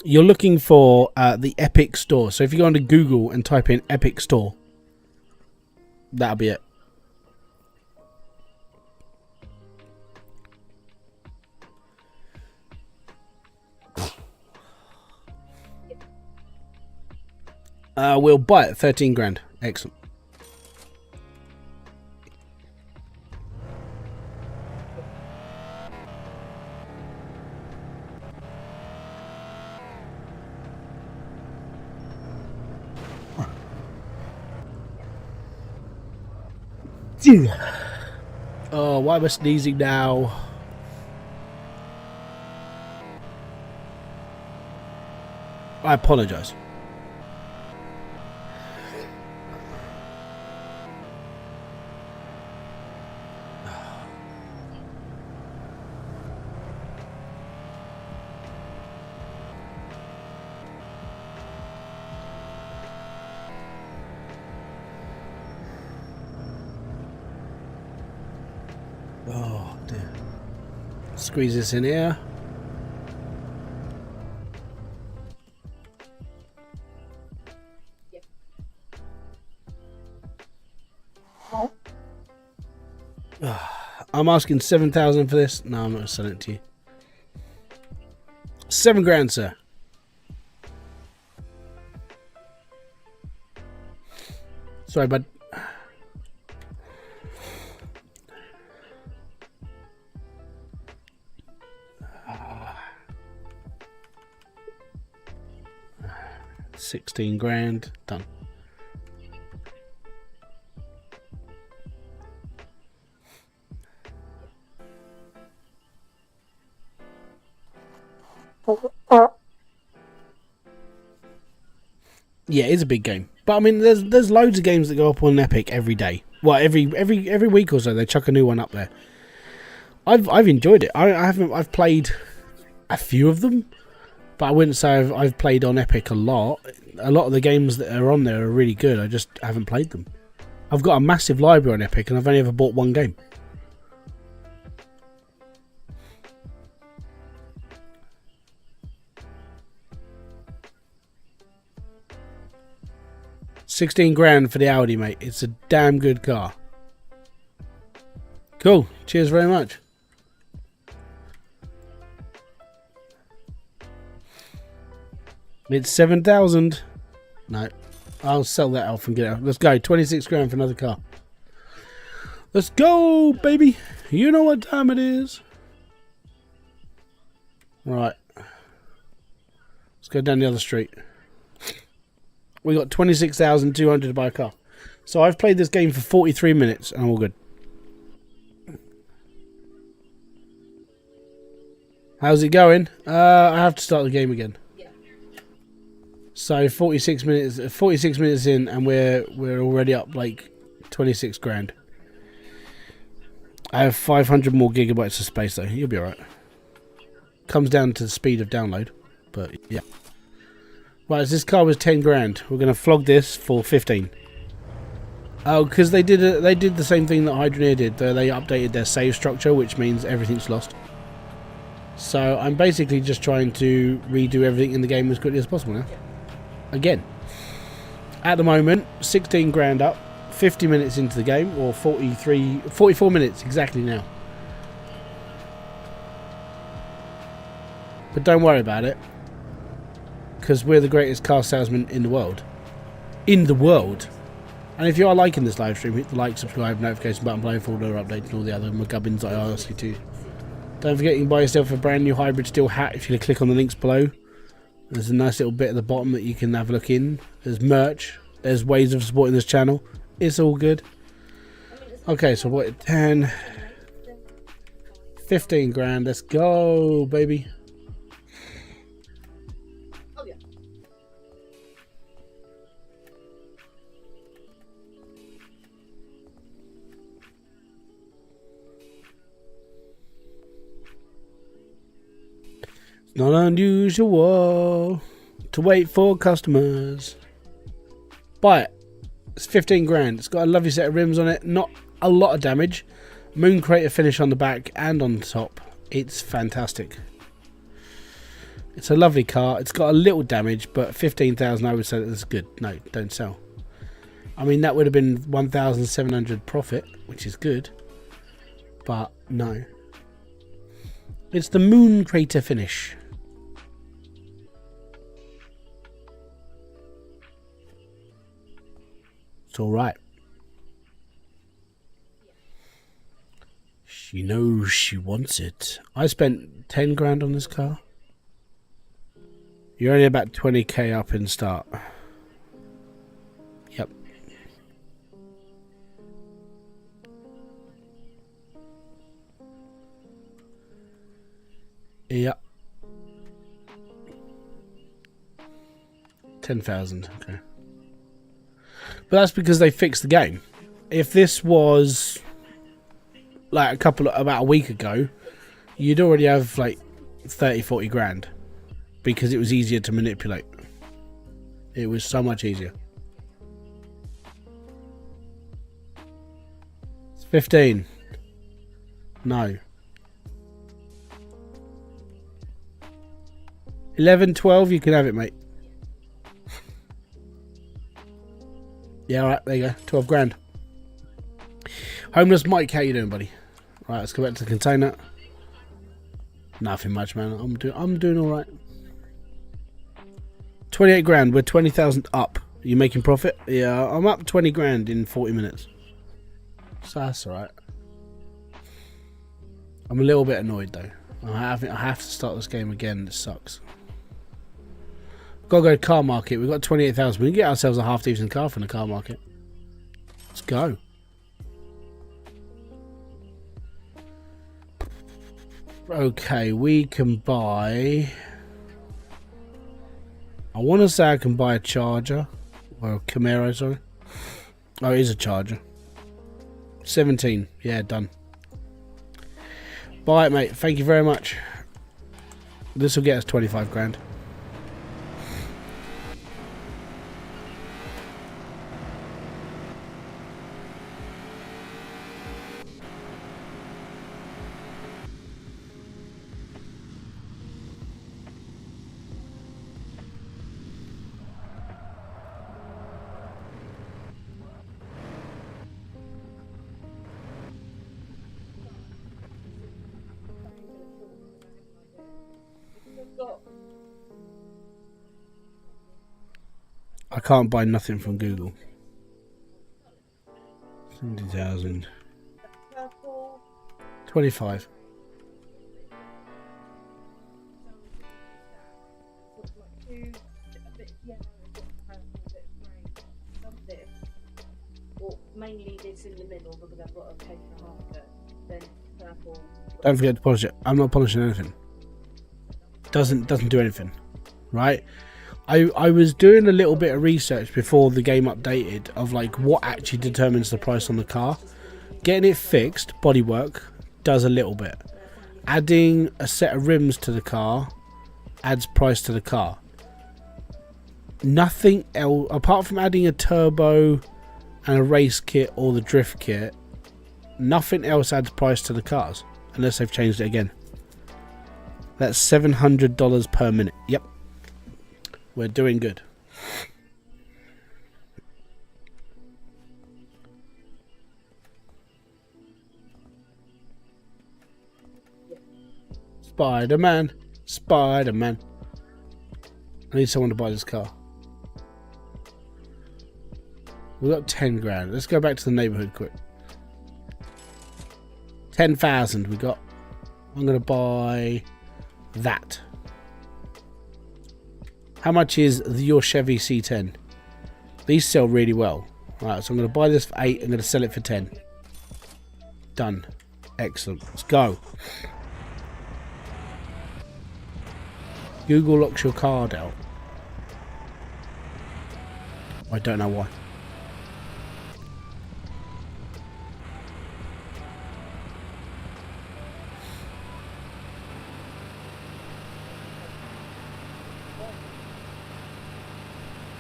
You're looking for the Epic Store. So if you go onto Google and type in Epic Store, that'll be it. We'll buy it 13 grand. Excellent. Oh, why am I sneezing now? I apologise. Oh dear. Squeeze this in here. I'm asking 7,000 for this. No, I'm not selling it to you. 7 grand, sir. Sorry, bud. $16 grand. Done. Yeah, it's a big game, but I mean, there's loads of games that go up on Epic every day. Well, every week or so they chuck a new one up there. I've enjoyed it. I've played a few of them, but I wouldn't say I've played on Epic a lot. A lot of the games that are on there are really good. I just haven't played them. I've got a massive library on Epic, and I've only ever bought one game. $16 grand for the Audi, mate. It's a damn good car. Cool. Cheers very much. It's 7,000. No, I'll sell that off and get out. Let's go. 26 grand for another car. Let's go, baby. You know what time it is. Right. Let's go down the other street. We got 26,200 to buy a car. So I've played this game for 43 minutes and I'm all good. How's it going? I have to start the game again. Yeah. So 46 minutes in and we're already up like 26 grand. I have 500 more gigabytes of space though. You'll be alright. Comes down to the speed of download, but yeah. Right, so this car was 10 grand. We're going to flog this for 15. Oh, because they did the same thing that Hybridsteel did. They updated their save structure, which means everything's lost. So I'm basically just trying to redo everything in the game as quickly as possible now. Again. At the moment, 16 grand up, 50 minutes into the game, or 44 minutes exactly now. But don't worry about it, because we're the greatest car salesman in the world. In the world. And if you are liking this live stream, hit the like, subscribe, notification button below for all other updates and all the other McGubbins I ask you to. Don't forget you can buy yourself a brand new Hybridsteel hat if you click on the links below. There's a nice little bit at the bottom that you can have a look in. There's merch. There's ways of supporting this channel. It's all good. Okay, so what? 10, 15 grand. Let's go, baby. Not unusual to wait for customers. Buy it. It's 15 grand. It's got a lovely set of rims on it. Not a lot of damage. Moon crater finish on the back and on the top. It's fantastic. It's a lovely car. It's got a little damage, but 15,000 I would say that's good. No, don't sell. I mean, that would have been 1,700 profit, which is good. But no. It's the moon crater finish. It's alright. She knows she wants it. I spent 10 grand on this car. You're only about 20k up in start. Yep. Yep. 10,000. Okay. But that's because they fixed the game. If this was like about a week ago, you'd already have like 30-40 grand because it was easier to manipulate. It was so much easier. It's 15. No. 11, 12, you can have it, mate. Yeah, alright, there you go. 12 grand. Homeless Mike, how you doing, buddy? Right, let's go back to the container. Nothing much, man. I'm doing alright. 28 grand. We're 20,000 up. Are you making profit? Yeah, I'm up 20 grand in 40 minutes. So that's alright. I'm a little bit annoyed though. I have to start this game again. It sucks. Gotta go to car market. We've got 28,000. We can get ourselves a half decent car from the car market. Let's go. Okay, we can buy... I want to say I can buy a Charger. Or a Camaro, sorry. Oh, it is a Charger. 17. Yeah, done. Buy it, mate. Thank you very much. This will get us 25 grand. I can't buy nothing from Google. 70,000. 25. Mainly this in the middle because I've got a cake and a half of it. Then purple. Don't forget to polish it. I'm not polishing anything. Doesn't do anything, right? I was doing a little bit of research before the game updated of like what actually determines the price on the car. Getting it fixed, bodywork, does a little bit. Adding a set of rims to the car adds price to the car. Nothing else apart from adding a turbo and a race kit or the drift kit. Nothing else adds price to the cars unless they've changed it again. That's $700 per minute. Yep. We're doing good. Spider-Man. Spider-Man. I need someone to buy this car. We've got 10 grand. Let's go back to the neighborhood quick. 10,000 we got. I'm going to buy that. How much is your Chevy C10? These sell really well. Alright, so I'm going to buy this for 8. I'm going to sell it for 10. Done. Excellent. Let's go. Google locks your card out. I don't know why.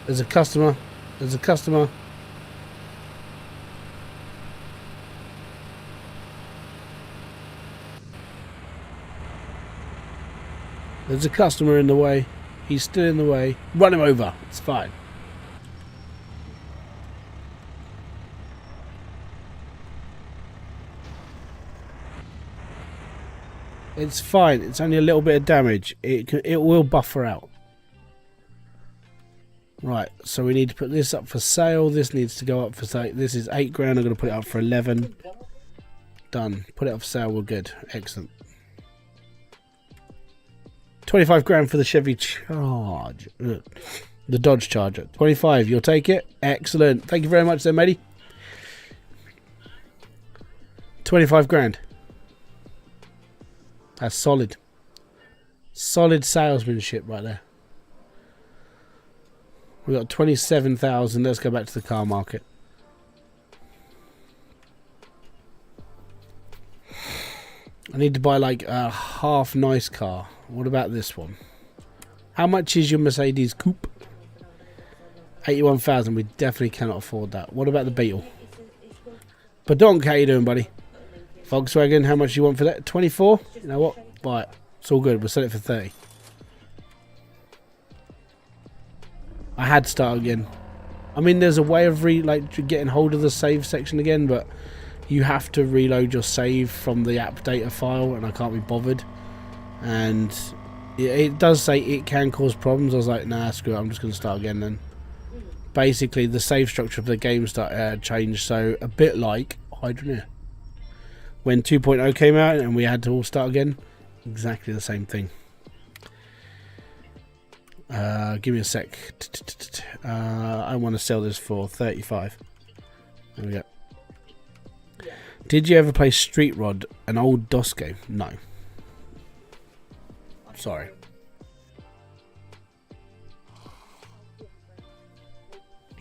There's a customer. There's a customer. There's a customer in the way. He's still in the way. Run him over. It's fine. It's fine. It's only a little bit of damage. It will buffer out. Right, so we need to put this up for sale. This needs to go up for sale. This is 8 grand. I'm going to put it up for 11. Done. Put it up for sale. We're good. Excellent. 25 grand for the Chevy Charge. The Dodge Charger. 25. You'll take it? Excellent. Thank you very much then, matey. 25 grand. That's solid. Solid salesmanship right there. We got 27,000. Let's go back to the car market. I need to buy like a half nice car. What about this one? How much is your Mercedes Coupe? 81,000. We definitely cannot afford that. What about the Beetle? Badonk, how you doing, buddy? Volkswagen, how much do you want for that? 24? You know what? Buy it. It's all good. We'll sell it for 30. I had to start again. I mean, there's a way of getting hold of the save section again, but you have to reload your save from the app data file, and I can't be bothered. And it does say it can cause problems. I was like, nah, screw it. I'm just going to start again then. Basically, the save structure of the game changed, so a bit like Hybridsteel. When 2.0 came out and we had to all start again, exactly the same thing. Give me a sec. I want to sell this for 35. There we go. Did you ever play Street Rod, an old DOS game? No. Sorry.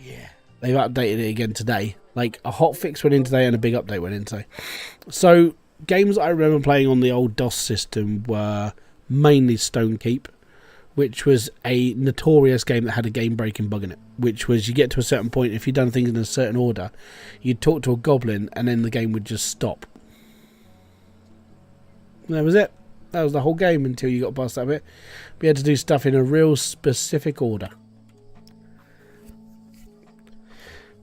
Yeah. They've updated it again today. Like, a hotfix went in today and a big update went in today. So, games I remember playing on the old DOS system were mainly Stone Keep, which was a notorious game that had a game-breaking bug in it, which was you get to a certain point, if you'd done things in a certain order, you'd talk to a goblin, and then the game would just stop. And that was it. That was the whole game until you got past that bit. We had to do stuff in a real specific order.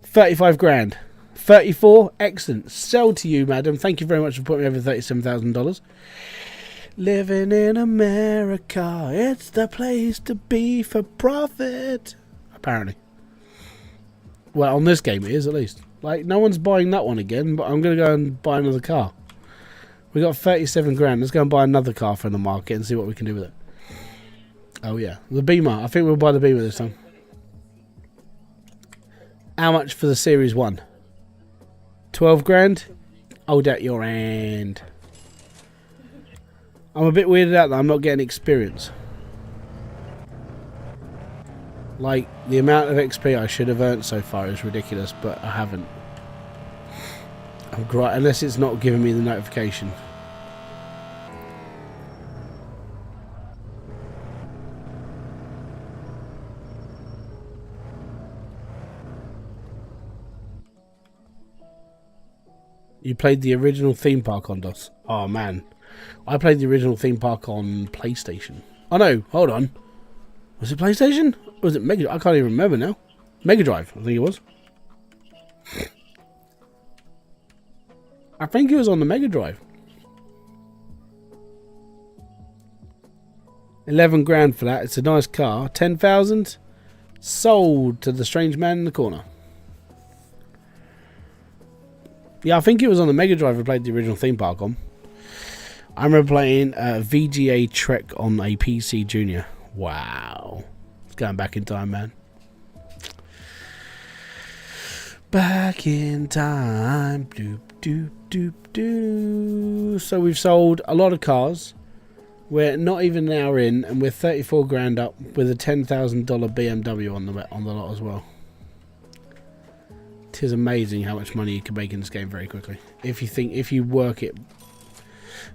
35 grand. 34? Excellent. Sell to you, madam. Thank you very much for putting me over $37,000. Living in America, it's the place to be for profit. Apparently. Well, on this game it is, at least. Like, no one's buying that one again, but I'm going to go and buy another car. We got 37 grand. Let's go and buy another car from the market and see what we can do with it. Oh, yeah. The Beamer. I think we'll buy the Beamer this time. How much for the Series 1? 12 grand? Hold at your hand. I'm a bit weirded out that I'm not getting experience. Like, the amount of XP I should have earned so far is ridiculous, but I haven't. I'm great, unless it's not giving me the notification. You played the original theme park on DOS? Oh, man. I played the original theme park on PlayStation. Oh, no. Hold on. Was it PlayStation? Or was it Mega Drive? I can't even remember now. Mega Drive, I think it was. I think it was on the Mega Drive. 11 grand for that. It's a nice car. 10,000 sold to the strange man in the corner. Yeah, I think it was on the Mega Drive I played the original theme park on. I remember playing VGA Trek on a PC Junior. Wow. It's going back in time, man. Back in time. Doop, doop, doop, doop. So we've sold a lot of cars. We're not even an hour in, and we're 34 grand up with a $10,000 BMW on the lot as well. It is amazing how much money you can make in this game very quickly. If you work it,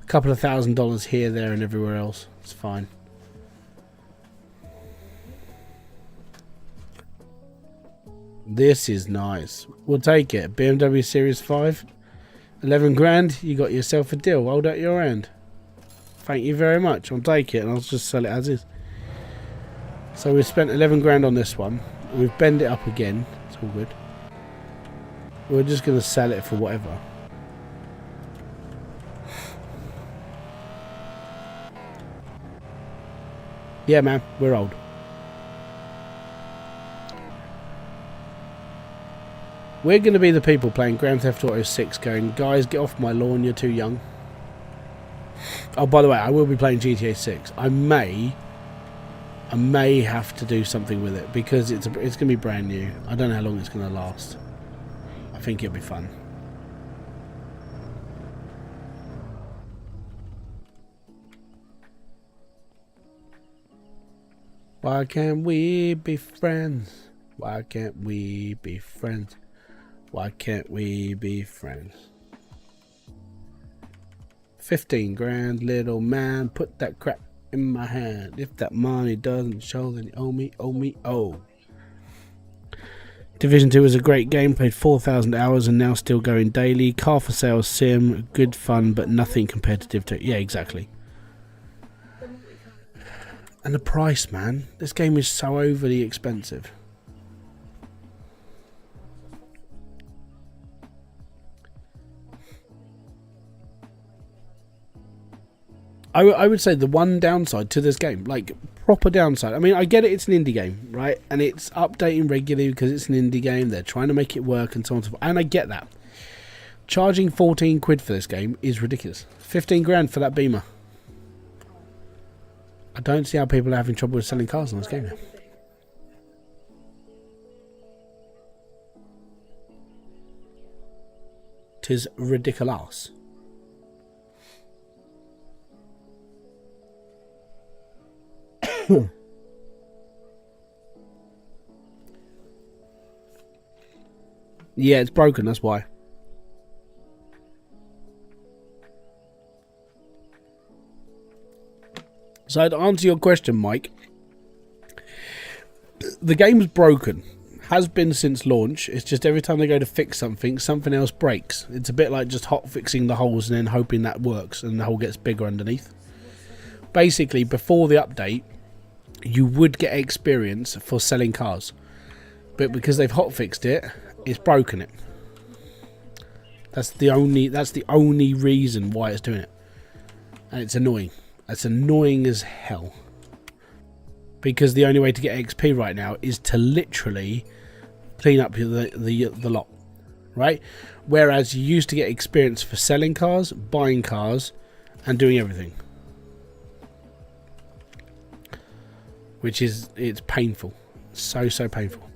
a couple of $1,000 here, there, and everywhere else, it's fine. This is nice. We'll take it. BMW Series 5, 11 grand. You got yourself a deal. Hold out your hand. Thank you very much. I'll take it and I'll just sell it as is. So we've spent 11 grand on this one. We've bent it up again. It's all good. We're just going to sell it for whatever. Yeah, man, we're old. We're going to be the people playing Grand Theft Auto 6 going, guys, get off my lawn, you're too young. Oh, by the way, I will be playing GTA 6. I may have to do something with it because it's going to be brand new. I don't know how long it's going to last. I think it'll be fun. Why can't we be friends? Why can't we be friends? Why can't we be friends? 15 grand, little man. Put that crap in my hand. If that money doesn't show, then you owe me, owe me, owe. Division 2 was a great game. Played 4,000 hours and now still going daily. Car for sale sim. Good fun, but nothing competitive to it. Yeah, exactly. And the price, man. This game is so overly expensive. I would say the one downside to this game, like proper downside. I mean, I get it, it's an indie game, right? And it's updating regularly because it's an indie game. They're trying to make it work and so on and so forth. And I get that. Charging 14 quid for this game is ridiculous. 15 grand for that Beamer. I don't see how people are having trouble with selling cars on this game now. Tis ridiculous. Yeah, it's broken, that's why. So to answer your question, Mike, the game's broken. Has been since launch. It's just every time they go to fix something, something else breaks. It's a bit like just hot fixing the holes and then hoping that works and the hole gets bigger underneath. Basically, before the update, you would get experience for selling cars. But because they've hot fixed it, it's broken it. That's the only reason why it's doing it. And it's annoying. It's annoying as hell. Because the only way to get XP right now is to literally clean up the lot, right? Whereas you used to get experience for selling cars, buying cars, and doing everything. Which is, it's painful. So painful.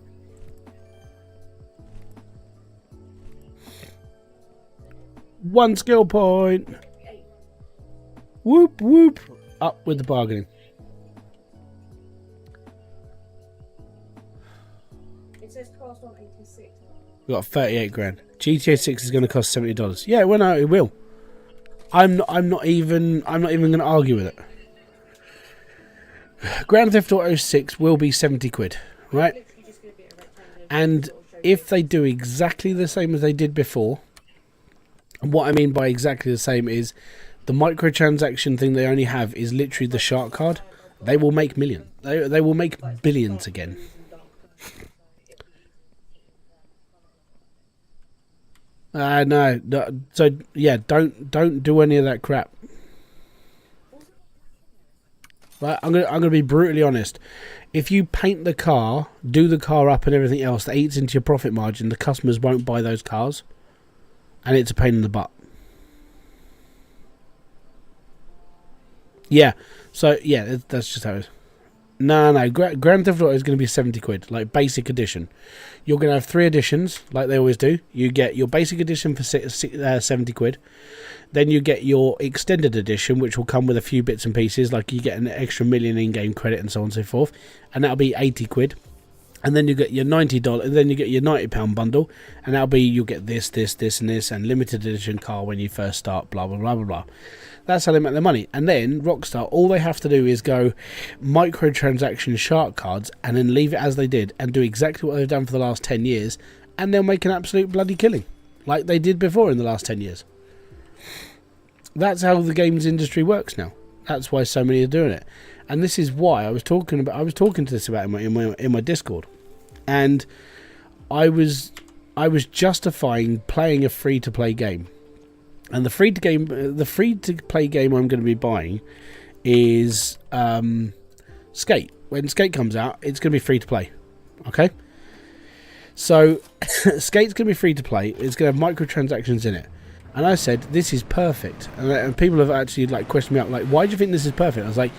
One skill point. Whoop, whoop. Up with the bargaining. It says cost on 86. We got 38 grand. GTA 6 is going to cost $70. Yeah, well, no, it will. I'm not even going to argue with it. Grand Theft Auto 6 will be 70 quid, right? And if they do exactly the same as they did before, and what I mean by exactly the same is the microtransaction thing they only have is literally the shark card. They will make millions. They will make billions again. No. So yeah, don't do any of that crap. Right, I'm gonna be brutally honest. If you paint the car, do the car up and everything else that eats into your profit margin, the customers won't buy those cars, and it's a pain in the butt. Yeah, so yeah, that's just how it is. No, Grand Theft Auto is going to be 70 quid, like basic edition. You're going to have 3 editions, like they always do. You get your basic edition for 70 quid. Then you get your extended edition, which will come with a few bits and pieces, like you get an extra million in-game credit and so on and so forth. And that'll be 80 quid. And then you get your $90, and then you get your £90 bundle, and that'll be, you'll get this, and this, and limited edition car when you first start, blah, blah, blah, blah, blah. That's how they make their money. And then Rockstar, all they have to do is go microtransaction shark cards and then leave it as they did and do exactly what they've done for the last 10 years, and they'll make an absolute bloody killing, like they did before in the last 10 years. That's how the games industry works now. That's why so many are doing it, and this is why I was talking to this about in my Discord, and I was justifying playing a free to play game, and the free to play game I'm going to be buying is Skate. When Skate comes out, it's going to be free to play. Okay, so Skate's going to be free to play. It's going to have microtransactions in it. And I said, this is perfect. And people have actually like questioned me out, like, why do you think this is perfect? I was like,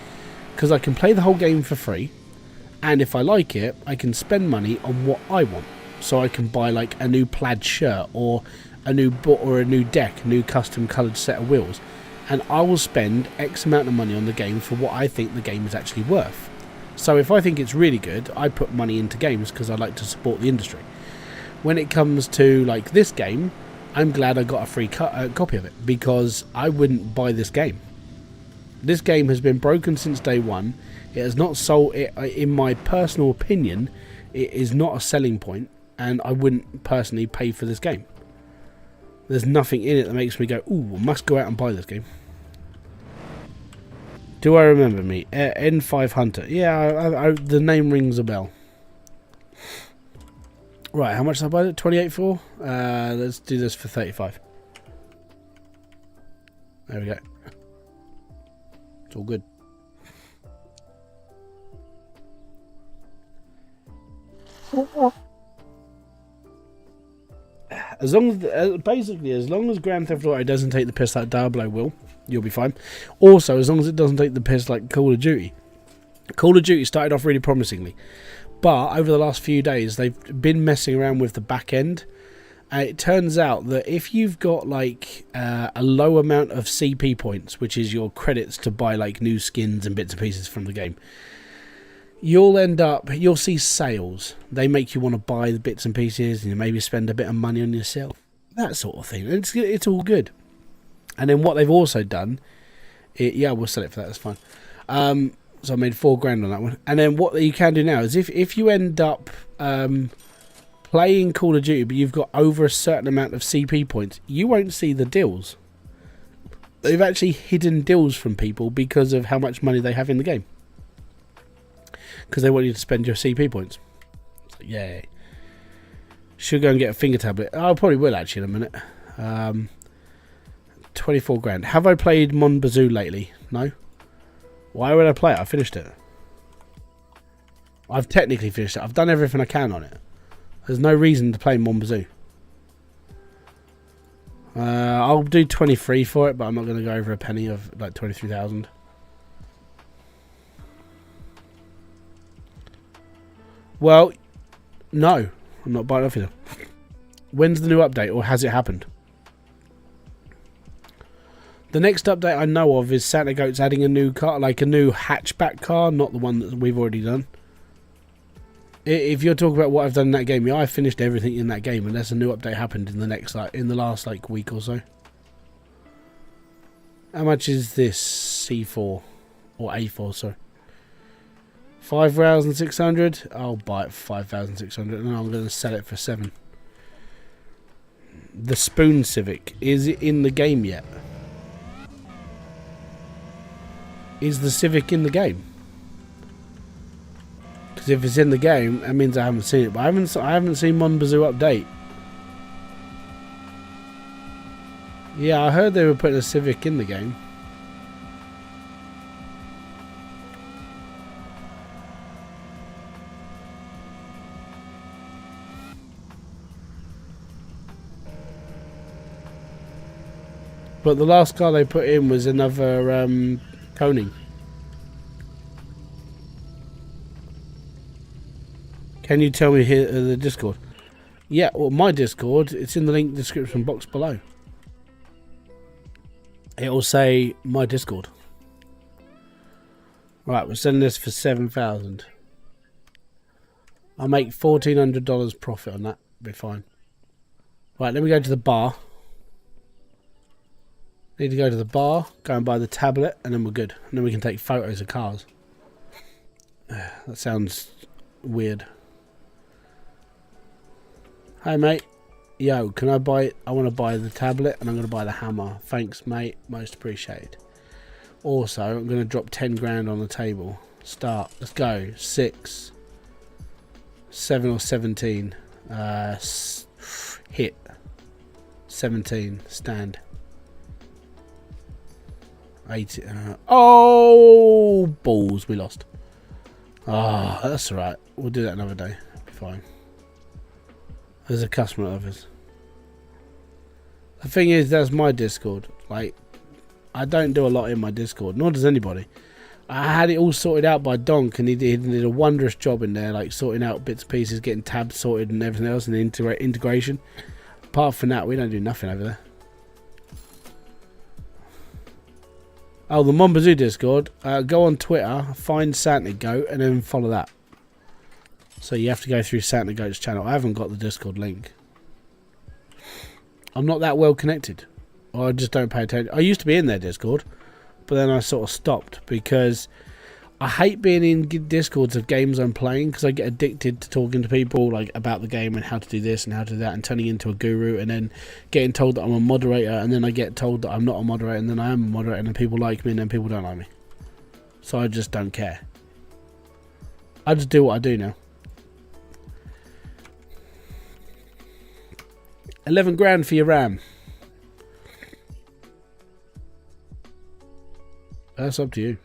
because I can play the whole game for free, and if I like it, I can spend money on what I want. So I can buy like a new plaid shirt, or a new deck, a new custom coloured set of wheels, and I will spend X amount of money on the game for what I think the game is actually worth. So if I think it's really good, I put money into games because I like to support the industry. When it comes to like this game, I'm glad I got a free copy of it, because I wouldn't buy this game. This game has been broken since day one. It has not sold. In my personal opinion, it is not a selling point, and I wouldn't personally pay for this game. There's nothing in it that makes me go, ooh, I must go out and buy this game. Do I remember me? N5 Hunter. Yeah, the name rings a bell. Right, how much did I buy it? 28 for? Let's do this for 35. There we go. It's all good. As long as, basically, as long as Grand Theft Auto doesn't take the piss like Diablo will, you'll be fine. Also, as long as it doesn't take the piss like Call of Duty. Call of Duty started off really promisingly, but over the last few days, they've been messing around with the back end. And it turns out that if you've got like a low amount of CP points, which is your credits to buy like new skins and bits and pieces from the game, you'll see sales. They make you want to buy the bits and pieces, and you maybe spend a bit of money on yourself. That sort of thing. It's all good. And then what they've also done, yeah, we'll sell it for that. That's fine. So I made $4,000 on that one. And then what you can do now is if you end up playing Call of Duty, but you've got over a certain amount of CP points, you won't see the deals. They've actually hidden deals from people because of how much money they have in the game. Because they want you to spend your CP points. So, yeah. Should go and get a finger tablet. I probably will actually in a minute. 24 grand. Have I played Mon Bazoo lately? No. Why would I play it? I finished it. I've technically finished it. I've done everything I can on it. There's no reason to play Mon Bazoo. I'll do 23 for it, but I'm not going to go over a penny of like 23,000. Well, no. I'm not buying off you. When's the new update, or has it happened? The next update I know of is Santa Goat's adding a new car, like a new hatchback car, not the one that we've already done. If you're talking about what I've done in that game, yeah, I finished everything in that game, unless a new update happened in the last like week or so. How much is this C4 or A4? Sorry, 5,600. I'll buy it for 5,600, and I'm going to sell it for 7. The Spoon Civic, is it in the game yet? Is the Civic in the game? Because if it's in the game, that means I haven't seen it. But I haven't seen Mon Bazoo update. Yeah, I heard they were putting a Civic in the game. But the last car they put in was another Koning. Can you tell me here the Discord? Yeah, well, my Discord, it's in the link description box below. It'll say my Discord. Right, we're selling this for 7,000. I'll make $1,400 profit on that. Be fine. Right, let me go to the bar. Need to go to the bar, go and buy the tablet, and then we're good. And then we can take photos of cars. That sounds weird. Hey mate, yo, can I buy it? I want to buy the tablet and I'm going to buy the hammer. Thanks mate, most appreciated. Also, I'm going to drop 10 grand on the table. Start. Let's go. 6, 7 or 17. Hit. 17. Stand. 80. Oh, balls. We lost. Ah, that's alright. We'll do that another day. Be fine. There's a customer of ours. The thing is, that's my Discord. Like, I don't do a lot in my Discord, nor does anybody. I had it all sorted out by Donk, and he did a wondrous job in there, like sorting out bits and pieces, getting tabs sorted and everything else, and integration. Apart from that, we don't do nothing over there. Oh, the Mombazoo Discord. Go on Twitter, find Santa Goat, and then follow that. So you have to go through Santa Goat's channel. I haven't got the Discord link. I'm not that well connected. Or I just don't pay attention. I used to be in their Discord, but then I sort of stopped because I hate being in Discords of games I'm playing, because I get addicted to talking to people like about the game and how to do this and how to do that, and turning into a guru, and then getting told that I'm a moderator, and then I get told that I'm not a moderator, and then I am a moderator, and then people like me, and then people don't like me. So I just don't care. I just do what I do now. 11 grand for your RAM. That's up to you.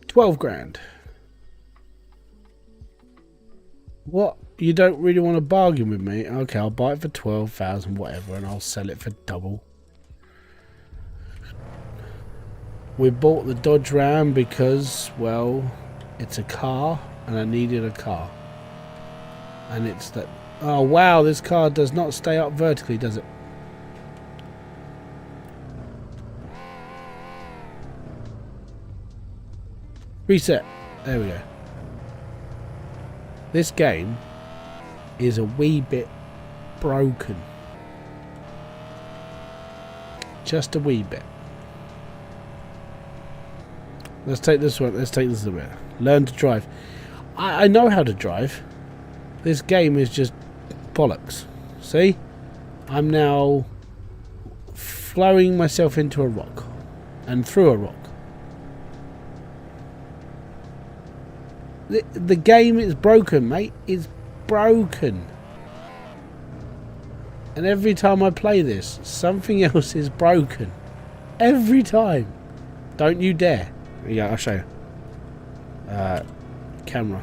12 grand. What? You don't really want to bargain with me? Okay, I'll buy it for 12,000, whatever, and I'll sell it for double. We bought the Dodge Ram because, well, it's a car, and I needed a car. And it's that... Oh, wow, this car does not stay up vertically, does it? Reset. There we go. This game is a wee bit broken. Just a wee bit. Let's take this one. Let's take this a bit. Learn to drive. I know how to drive. This game is just bollocks. See? I'm now throwing myself into a rock. And through a rock. The game is broken, mate. It's broken. And every time I play this, something else is broken. Every time. Don't you dare. Yeah, I'll show you. Camera.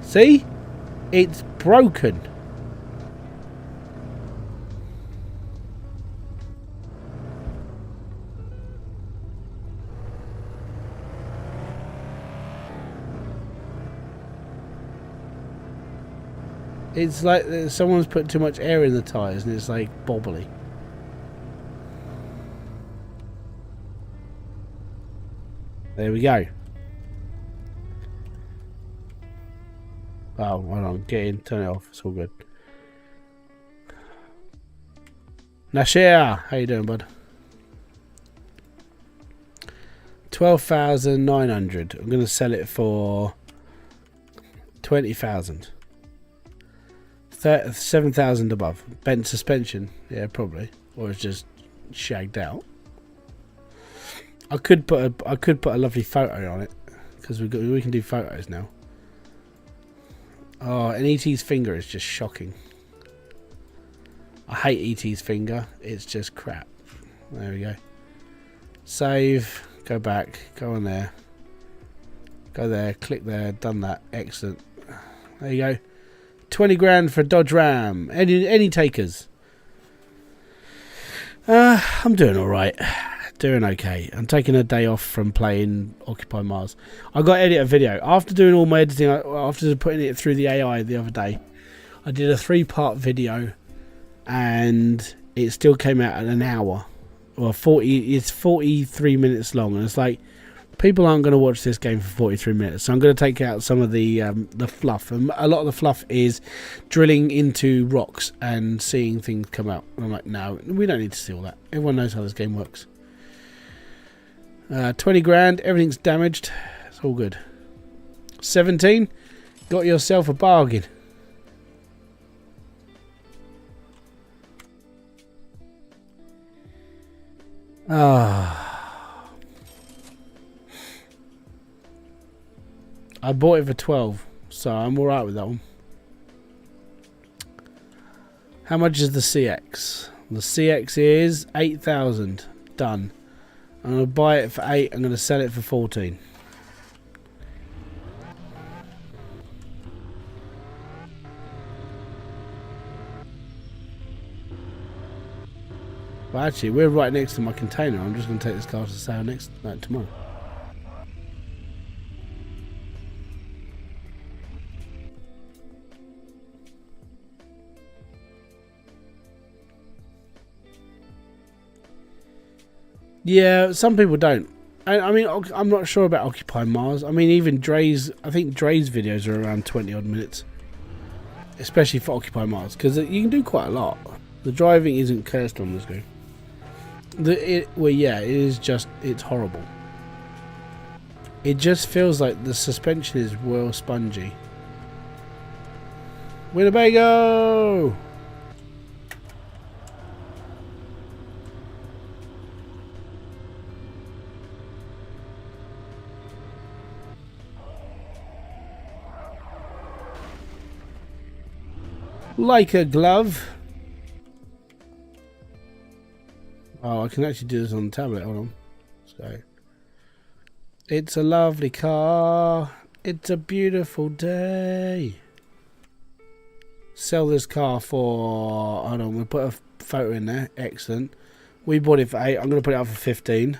See? It's broken. It's like someone's put too much air in the tyres and it's like bobbly. There we go. Oh, hold on. Get in. Turn it off. It's all good. Nashir, how you doing, bud? 12,900. I'm going to sell it for 20,000. 7,000 above. Bent suspension. Yeah, probably. Or it's just shagged out. I could put a lovely photo on it because we can do photos now. Oh, and ET's finger is just shocking. I hate ET's finger. It's just crap. There we go. Save. Go back. Go on there. Go there. Click there. Done that. Excellent. There you go. 20 grand for a Dodge Ram. Any takers? I'm doing all right. Doing okay. I'm taking a day off from playing Occupy Mars. I got to edit a video. After doing all my editing, after putting it through the AI the other day, I did a 3-part video and it still came out at an hour. Well, it's 43 minutes long, and it's like, people aren't going to watch this game for 43 minutes, so I'm going to take out some of the fluff. And a lot of the fluff is drilling into rocks and seeing things come out. And I'm like, no, we don't need to see all that. Everyone knows how this game works. 20 grand, everything's damaged. It's all good. 17, got yourself a bargain. Ah, I bought it for 12, so I'm alright with that one. How much is the CX? The CX is 8,000. Done. I'm going to buy it for 8. I'm going to sell it for 14. Well, actually, we're right next to my container. I'm just going to take this car to sale tomorrow. Yeah, some people don't. I mean, I'm not sure about Occupy Mars. I mean, even Dre's, I think Dre's videos are around 20 odd minutes. Especially for Occupy Mars, because you can do quite a lot. The driving isn't cursed on this game. Well, yeah, it is just, it's horrible. It just feels like the suspension is well spongy. Winnebago! Like a glove. Oh, I can actually do this on the tablet. Hold on. So, it's a lovely car. It's a beautiful day. Sell this car for... Hold on, we'll put a photo in there. Excellent. We bought it for 8. I'm going to put it up for 15.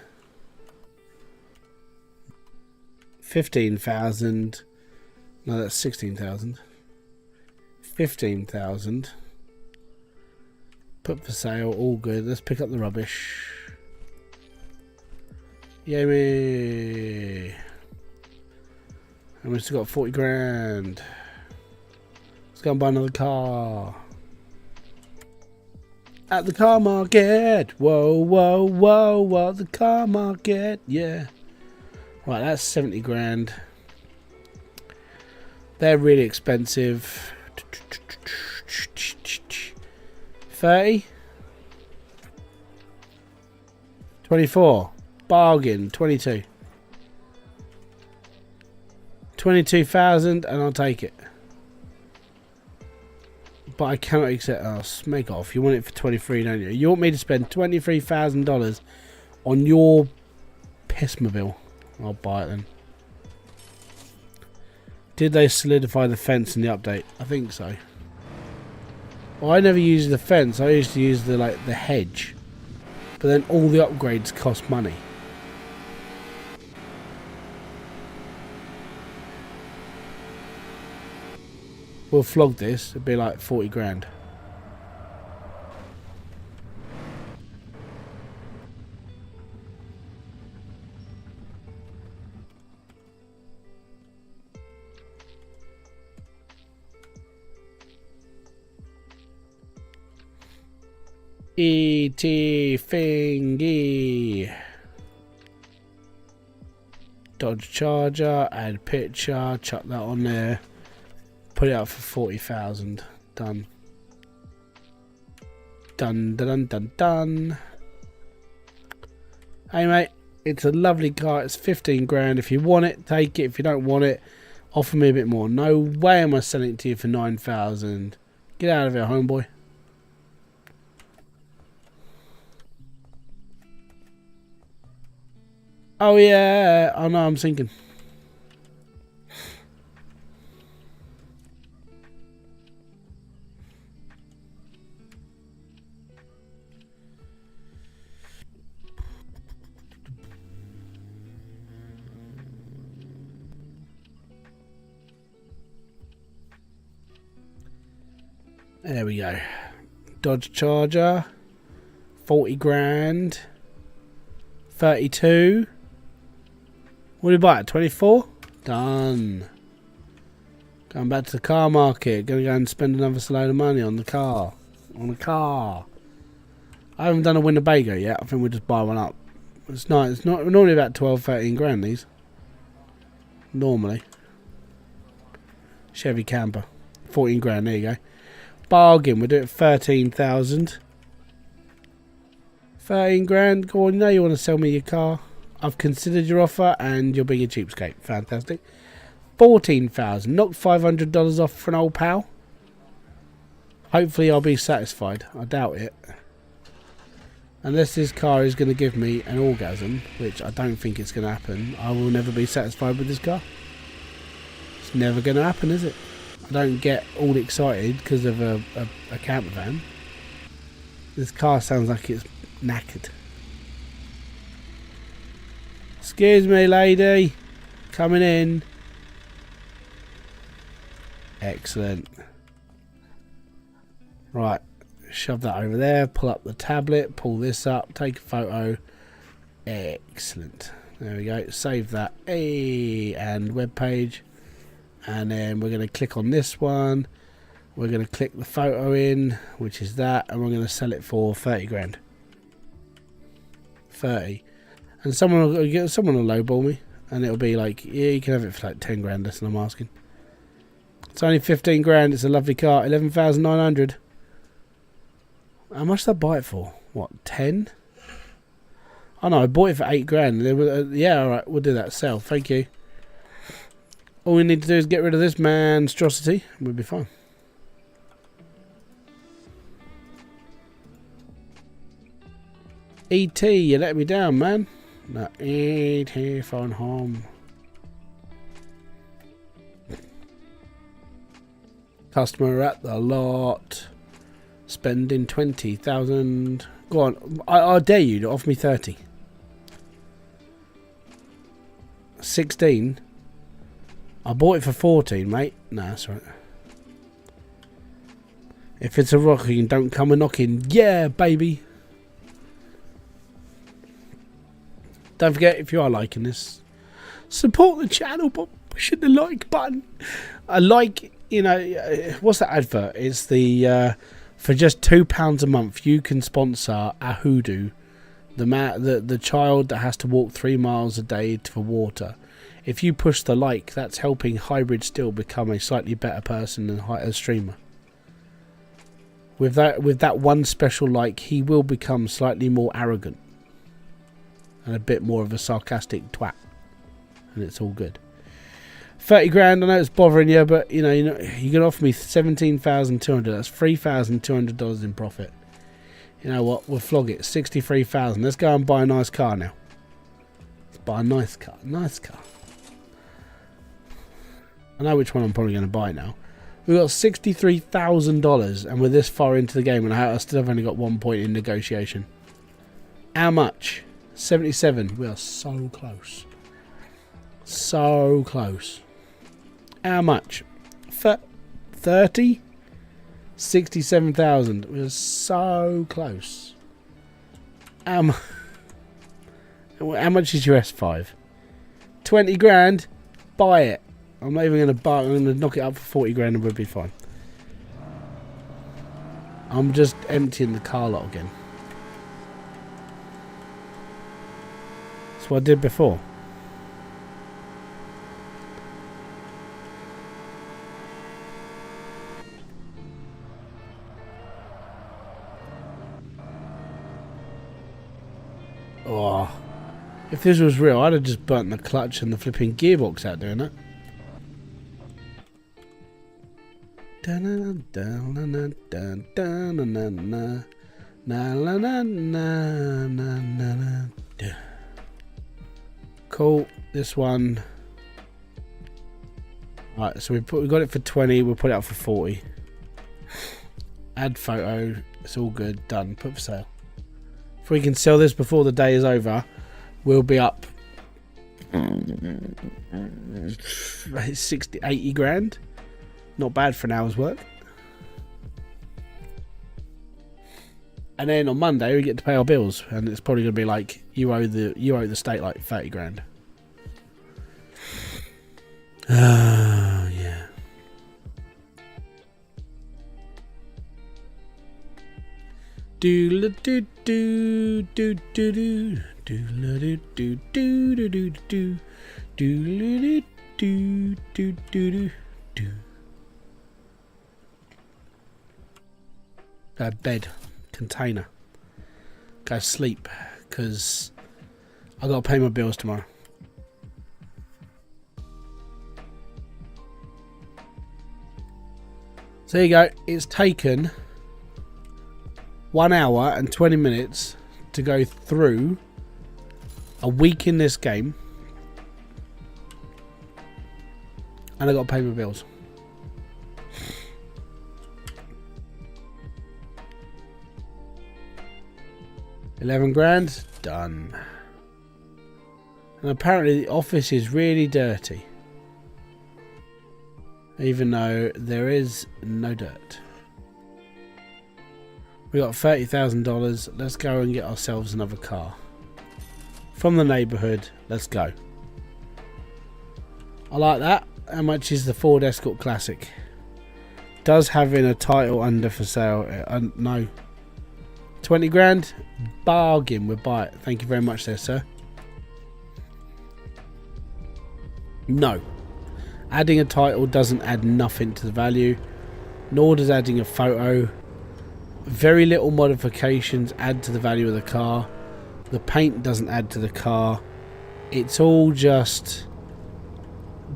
15,000. No, that's 16,000. 15,000. Put for sale. All good. Let's pick up the rubbish. Yay me. And we've still got 40 grand. Let's go and buy another car. At the car market. Whoa, whoa, whoa, whoa. The car market. Yeah. Right, that's 70 grand. They're really expensive. 30. 24. Bargain. 22. 22,000 and I'll take it. But I cannot accept. Oh, make off. You want it for 23, don't you? You want me to spend $23,000 on your pissmobile? I'll buy it then. Did they solidify the fence in the update? I think so. Well, I never used the fence. I used to use the hedge. But then all the upgrades cost money. We'll flog this. It'd be like 40 grand. E.T. Fingy. Dodge Charger. Add picture. Chuck that on there. Put it up for 40,000. Done. Done, done, done, done. Hey mate, it's a lovely car. It's 15 grand. If you want it, take it. If you don't want it, offer me a bit more. No way am I selling it to you for 9,000. Get out of here, homeboy. Oh yeah. Oh no, I'm sinking. There we go. Dodge Charger. 40 grand. 32. What did we buy it? 24? Done. Going back to the car market. Gonna go and spend another load of money on the car. On a car. I haven't done a Winnebago yet. I think we'll just buy one up. It's nice. It's not normally about 12, 13 grand these. Normally. Chevy camper. 14 grand. There you go. Bargain. We'll do it 13,000. 13 grand. Go on, you know you want to sell me your car. I've considered your offer and you're being a cheapskate. Fantastic. 14,000. Knocked $500 off for an old pal. Hopefully I'll be satisfied. I doubt it. Unless this car is going to give me an orgasm, which I don't think it's going to happen. I will never be satisfied with this car. It's never going to happen, is it? I don't get all excited because of a camper van. This car sounds like it's knackered. Excuse me, lady. Coming in. Excellent. Right. Shove that over there. Pull up the tablet. Pull this up. Take a photo. Excellent. There we go. Save that. Hey, and web page. And then we're going to click on this one. We're going to click the photo in, which is that, and we're going to sell it for 30 grand. 30. And someone will lowball me, and it'll be like, yeah, you can have it for like 10 grand less than I'm asking. It's only 15 grand. It's a lovely car. 11,900. How much did I buy it for? What, 10? Oh no, I bought it for 8 grand. Yeah, alright, we'll do that. Sell. Thank you. All we need to do is get rid of this monstrosity and we'll be fine. E.T., you let me down, man. No, E.T. phone home. Customer at the lot. Spending 20,000. Go on. I dare you to offer me 30. 16. I bought it for 14, mate. Nah, that's right. If it's a rocking, don't come a knocking. Yeah, baby. Don't forget, if you are liking this, support the channel by pushing the like button. I like, you know, what's that advert? It's the, for just £2 a month, you can sponsor a hoodoo, the child that has to walk 3 miles a day for water. If you push the like, that's helping Hybridsteel become a slightly better person than a streamer. With that one special like, he will become slightly more arrogant and a bit more of a sarcastic twat, and it's all good. 30 grand. I know it's bothering you, but you can offer me 17,200. That's $3,200 in profit. You know what? We'll flog it. 63,000. Let's go and buy a nice car now. Let's buy a nice car. Nice car. I know which one I'm probably going to buy now. We've got $63,000 and we're this far into the game and I still have only got 1 point in negotiation. How much? 77. We are so close. So close. How much? 30? 67,000. We are so close. How much is your S5? 20 grand? Buy it. I'm not even going to buy it. I'm going to knock it up for 40 grand and we'll be fine. I'm just emptying the car lot again. That's what I did before. Oh, if this was real, I'd have just burnt the clutch and the flipping gearbox out doing it. Cool. This one. Right, so we got it for 20. We'll put it up for 40. Add photo. It's all good. Done. Put for sale. If we can sell this before the day is over, we'll be up 60, 80 grand. Not bad for an hour's work. And then on Monday we get to pay our bills, and it's probably going to be like you owe the state like 30 grand. Oh yeah. Do do do do do do do do do do do do do do do do do. Bed container. go sleep because I got to pay my bills tomorrow. So there you go. It's taken 1 hour and 20 minutes to go through a week in this game, and I got to pay my bills. $11,000 done. And apparently the office is really dirty, even though there is no dirt. We got $30,000. Let's go and get ourselves another car from the neighbourhood. Let's go. I like that. How much is the Ford Escort Classic? Does having a title under for sale? No. 20 grand? Bargain. We'll buy it. Thank you very much there, sir. No. Adding a title doesn't add nothing to the value, nor does adding a photo. Very little modifications add to the value of the car. The paint doesn't add to the car. It's all just...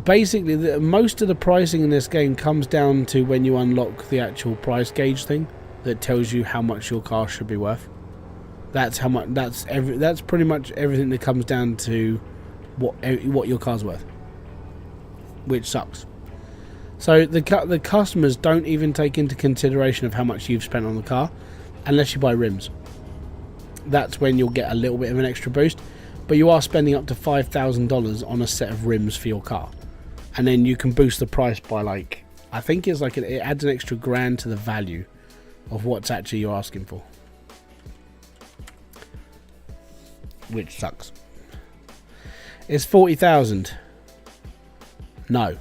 Basically, most of the pricing in this game comes down to when you unlock the actual price gauge thing that tells you how much your car should be worth. That's how much. That's pretty much everything that comes down to what your car's worth, which sucks. So the customers don't even take into consideration of how much you've spent on the car, unless you buy rims. That's when you'll get a little bit of an extra boost, but you are spending up to $5,000 on a set of rims for your car, and then you can boost the price by like, I think it's like it adds an extra grand to the value of what's actually you're asking for, which sucks. It's 40,000. No.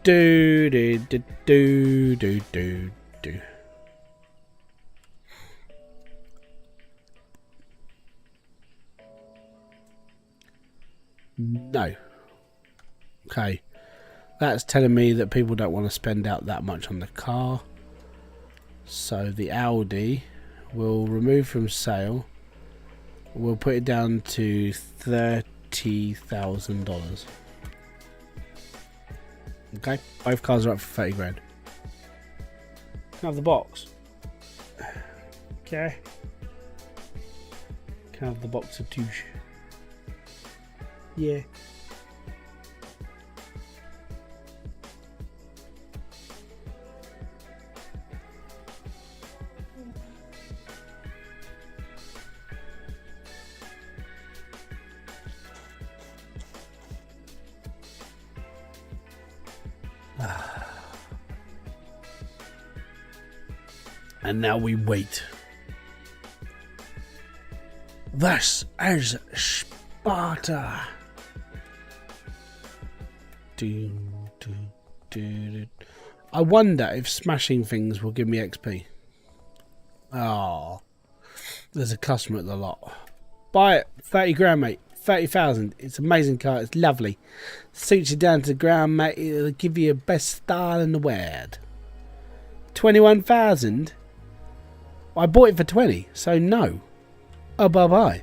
Do do do do do do do. No. Okay. That's telling me that people don't want to spend out that much on the car. So the Audi will remove from sale. We'll put it down to $30,000. Okay, both cars are up for 30 grand. Can I have the box? Okay. Can I have the box of douche? Yeah. And now we wait. This is Sparta. I wonder if smashing things will give me XP. Oh, there's a customer at the lot. Buy it, 30 grand, mate. 30,000. It's an amazing car. It's lovely. Suits you down to the ground, mate. It'll give you the best style in the world. 21,000. I bought it for 20, so no. Oh, bye-bye.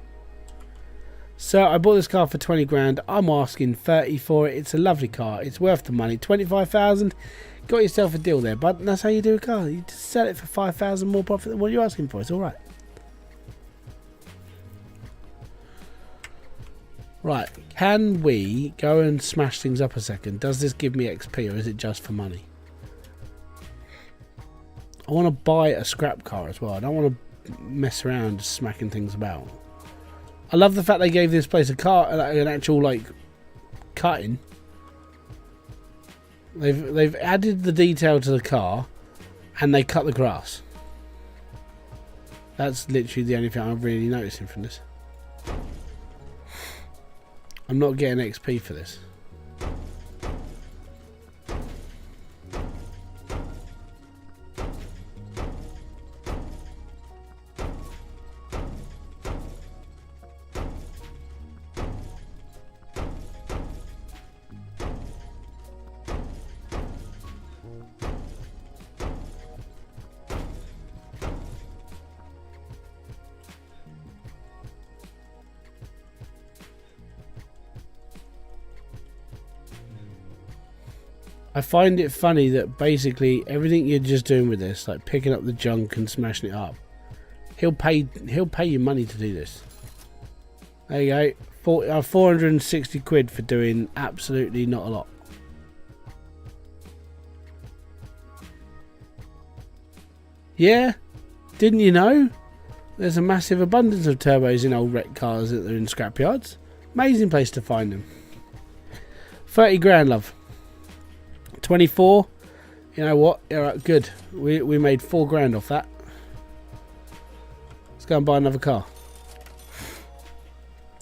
So I bought this car for 20 grand. I'm asking 30 for it. It's a lovely car. It's worth the money. 25,000. Got yourself a deal there, bud. That's how you do a car. You just sell it for 5,000 more profit than what you're asking for. It's all right. Right. Can we go and smash things up a second? Does this give me XP or is it just for money? I want to buy a scrap car as well. I don't want to mess around just smacking things about. I love the fact they gave this place a car, an actual like cutting. They've added the detail to the car, and they cut the grass. That's literally the only thing I'm really noticing from this. I'm not getting XP for this. I find it funny that basically everything you're just doing with this, like picking up the junk and smashing it up, he'll pay you money to do this. There you go, 460 quid for doing absolutely not a lot. Yeah, didn't you know? There's a massive abundance of turbos in old wrecked cars that are in scrapyards. Amazing place to find them. 30 grand, love. 24. You know what? Alright, good. We made 4 grand off that. Let's go and buy another car.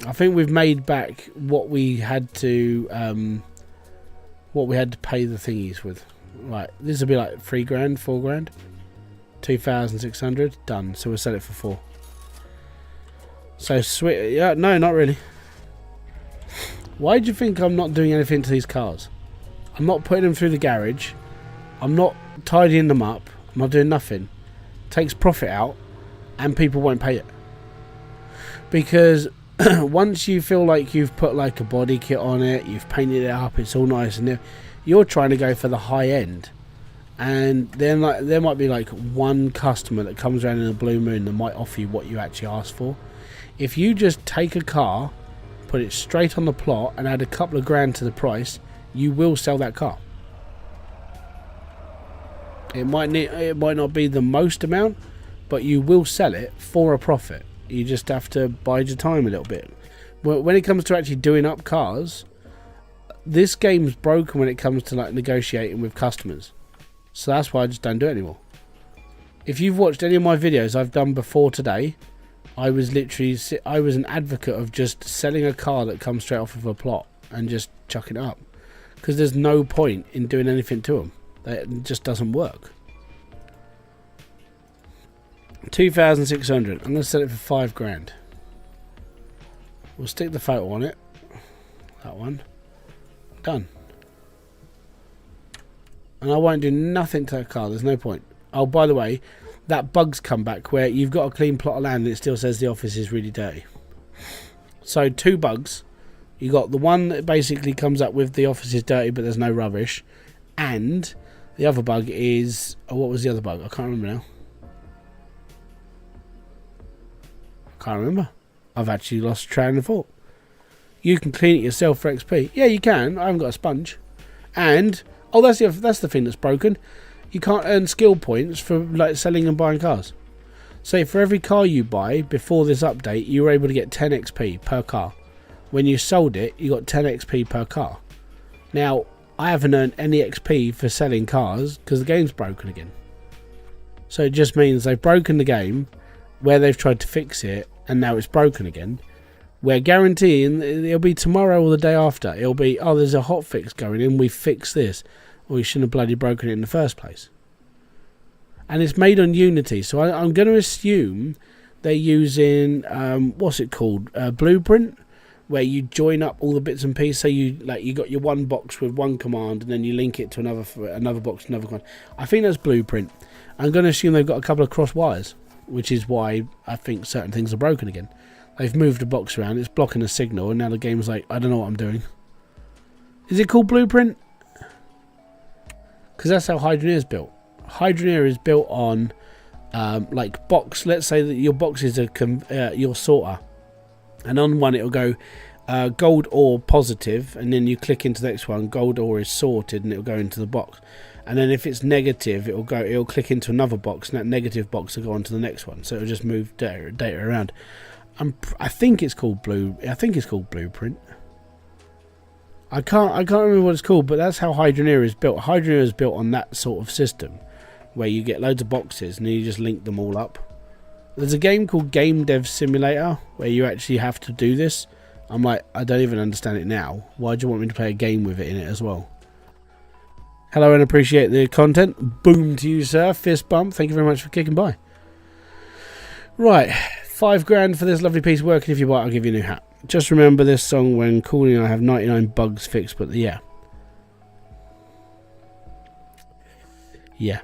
I think we've made back what we had to pay the thingies with. Right, this will be like 3 grand, 4 grand. 2,600 done. So we'll sell it for 4. So sweet. Yeah, no, not really. Why do you think I'm not doing anything to these cars? I'm not putting them through the garage. I'm not tidying them up. I'm not doing nothing. Takes profit out, and people won't pay it. Because once you feel like you've put like a body kit on it, you've painted it up, it's all nice, and you're trying to go for the high end. And then like there might be like one customer that comes around in a blue moon that might offer you what you actually asked for. If you just take a car, put it straight on the plot, and add a couple of grand to the price, you will sell that car. It might not be the most amount, but you will sell it for a profit. You just have to bide your time a little bit. But when it comes to actually doing up cars, this game's broken when it comes to like negotiating with customers. So that's why I just don't do it anymore. If you've watched any of my videos I've done before today, I was an advocate of just selling a car that comes straight off of a plot and just chucking it up. Because there's no point in doing anything to them. It just doesn't work. 2,600. I'm going to sell it for 5 grand. We'll stick the photo on it. That one. Done. And I won't do nothing to that car. There's no point. Oh, by the way, that bug's come back where you've got a clean plot of land and it still says the office is really dirty. So 2 bugs. You got the one that basically comes up with the office is dirty but there's no rubbish, and the other bug is what was the other bug? I can't remember now. Can't remember. I've actually lost train of thought. You can clean it yourself for XP. Yeah, you can. I haven't got a sponge. And that's the thing that's broken. You can't earn skill points for like selling and buying cars. So for every car you buy before this update, you were able to get 10 XP per car. When you sold it, you got 10 XP per car. Now, I haven't earned any XP for selling cars because the game's broken again. So it just means they've broken the game where they've tried to fix it, and now it's broken again. We're guaranteeing it'll be tomorrow or the day after. It'll be, oh, there's a hot fix going in, we fixed this. Or we shouldn't have bloody broken it in the first place. And it's made on Unity, so I'm going to assume they're using, what's it called, Blueprint, where you join up all the bits and pieces. So you got your one box with one command, and then you link it to another box, another command. I think that's Blueprint. I'm going to assume they've got a couple of cross wires, which is why I think certain things are broken again. They've moved a box around, it's blocking a signal, and now the game's like, I don't know what I'm doing. Is it called Blueprint? Because that's how Hydroneer is built. Hydroneer is built on like box. Let's say that your box is your sorter, and on one it'll go gold ore positive, and then you click into the next one, gold ore is sorted, and it'll go into the box. And then if it's negative, it'll click into another box, and that negative box will go on to the next one. So it'll just move data around. I think it's called Blueprint. I can't remember what it's called, but that's how Hydroneer is built. Hydroneer is built on that sort of system, where you get loads of boxes and you just link them all up. There's a game called Game Dev Simulator where you actually have to do this. I'm like, I don't even understand it now. Why do you want me to play a game with it in it as well? Hello and appreciate the content. Boom to you, sir. Fist bump. Thank you very much for kicking by. Right, 5 grand for this lovely piece of work, and if you buy it, I'll give you a new hat. Just remember this song when Cooley and I have 99 bugs fixed, but yeah. Yeah.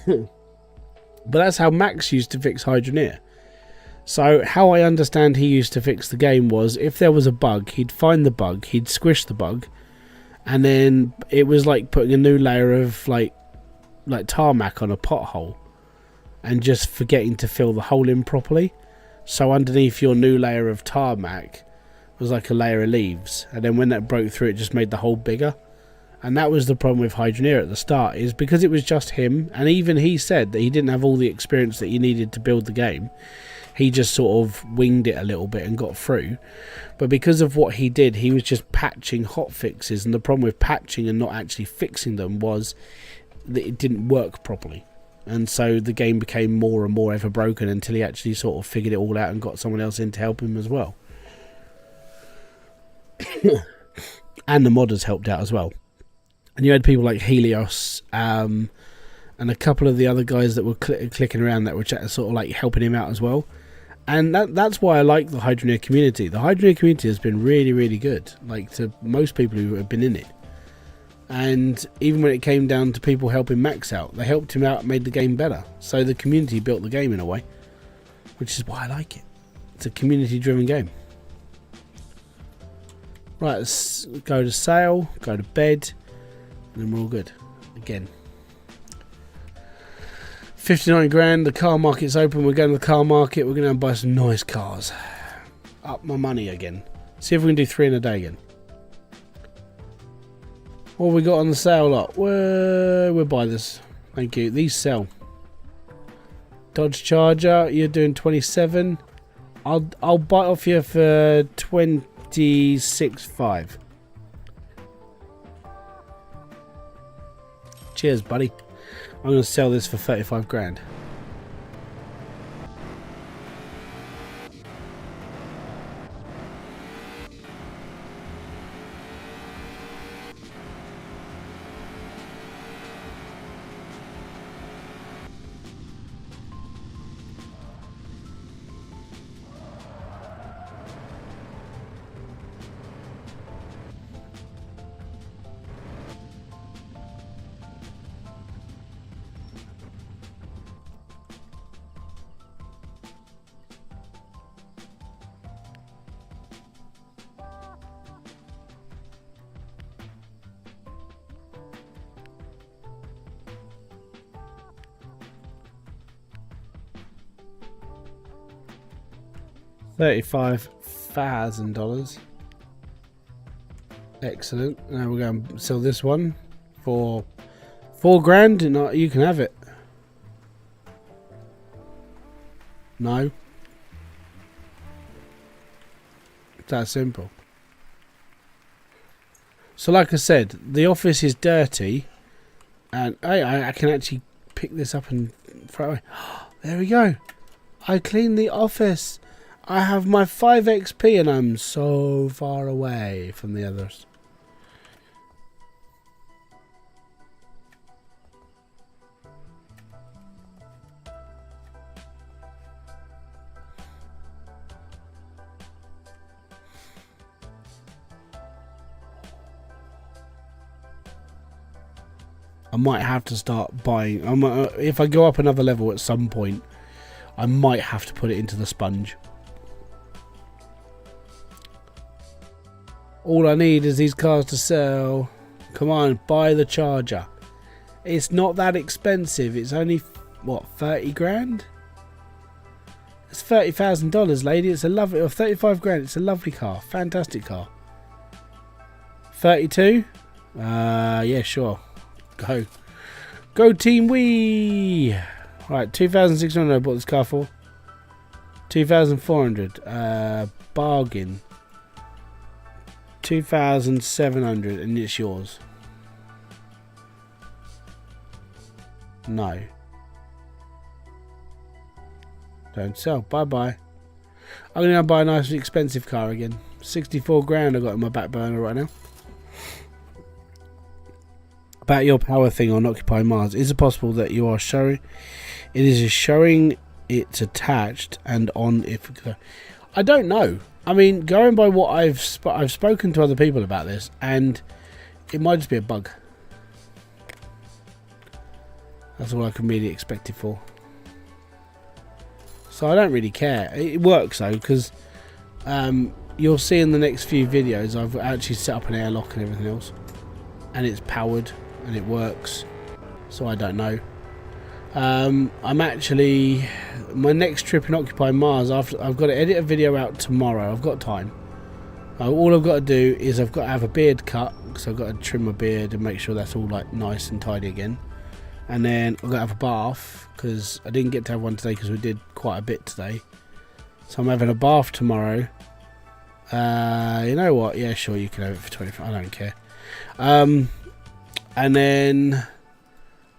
But that's how Max used to fix Hydroneer. So how I understand he used to fix the game was, if there was a bug, he'd find the bug, he'd squish the bug, and then it was like putting a new layer of like tarmac on a pothole and just forgetting to fill the hole in properly. So underneath your new layer of tarmac was like a layer of leaves, and then when that broke through, it just made the hole bigger. And that was the problem with Hydroneer at the start, is because it was just him, and even he said that he didn't have all the experience that he needed to build the game. He just sort of winged it a little bit and got through. But because of what he did, he was just patching hot fixes, and the problem with patching and not actually fixing them was that it didn't work properly. And so the game became more and more ever broken until he actually sort of figured it all out and got someone else in to help him as well. And the modders helped out as well. And you had people like Helios and a couple of the other guys that were clicking around that were sort of like helping him out as well. And that's why I like the Hydroneer community. The Hydroneer community has been really, really good, like to most people who have been in it. And even when it came down to people helping Max out, they helped him out, made the game better. So the community built the game in a way, which is why I like it. It's a community-driven game. Right, let's go to sale, go to bed, and then we're all good again. 59 grand, the car market's open. We're going to the car market. We're going to buy some nice cars. Up my money again. See if we can do 3 in a day again. What have we got on the sale lot? We'll buy this. Thank you. These sell. Dodge Charger, you're doing 27. I'll buy it off you for 26.5. Cheers, buddy. I'm going to sell this for 35 grand. $35,000. Excellent. Now we're going to sell this one for 4 grand. You can have it. No. It's that simple. So like I said, the office is dirty, and I can actually pick this up and throw it away. There we go. I cleaned the office. I have my 5 XP and I'm so far away from the others. I might have to start buying. If I go up another level at some point, I might have to put it into the sponge. All I need is these cars to sell. Come on, buy the Charger. It's not that expensive. It's only, what, 30 grand? It's $30,000, lady. It's a lovely, or 35 grand. It's a lovely car. Fantastic car. 32? Yeah, sure. Go. Go Team Wee! Right, 2,600 I bought this car for. 2,400. Bargain. 2,700 and it's yours. No. Don't sell. Bye bye. I'm going to buy a nice expensive car again. 64 grand I got in my back burner right now. About your power thing on Occupy Mars. Is it possible that you are showing? It is showing it's attached and on if. I don't know. I mean, going by what I've spoken to other people about this, and it might just be a bug. That's all I can really expect it for. So I don't really care. It works though, because you'll see in the next few videos I've actually set up an airlock and everything else, and it's powered and it works. So I don't know. I'm actually, my next trip in Occupy Mars, after I've got to edit a video out tomorrow. I've got time. All I've got to do is I've got to have a beard cut, because I've got to trim my beard and make sure that's all like nice and tidy again. And then I've got to have a bath, because I didn't get to have one today because we did quite a bit today. So I'm having a bath tomorrow. You know what? Yeah, sure, you can have it for 25. I don't care. And then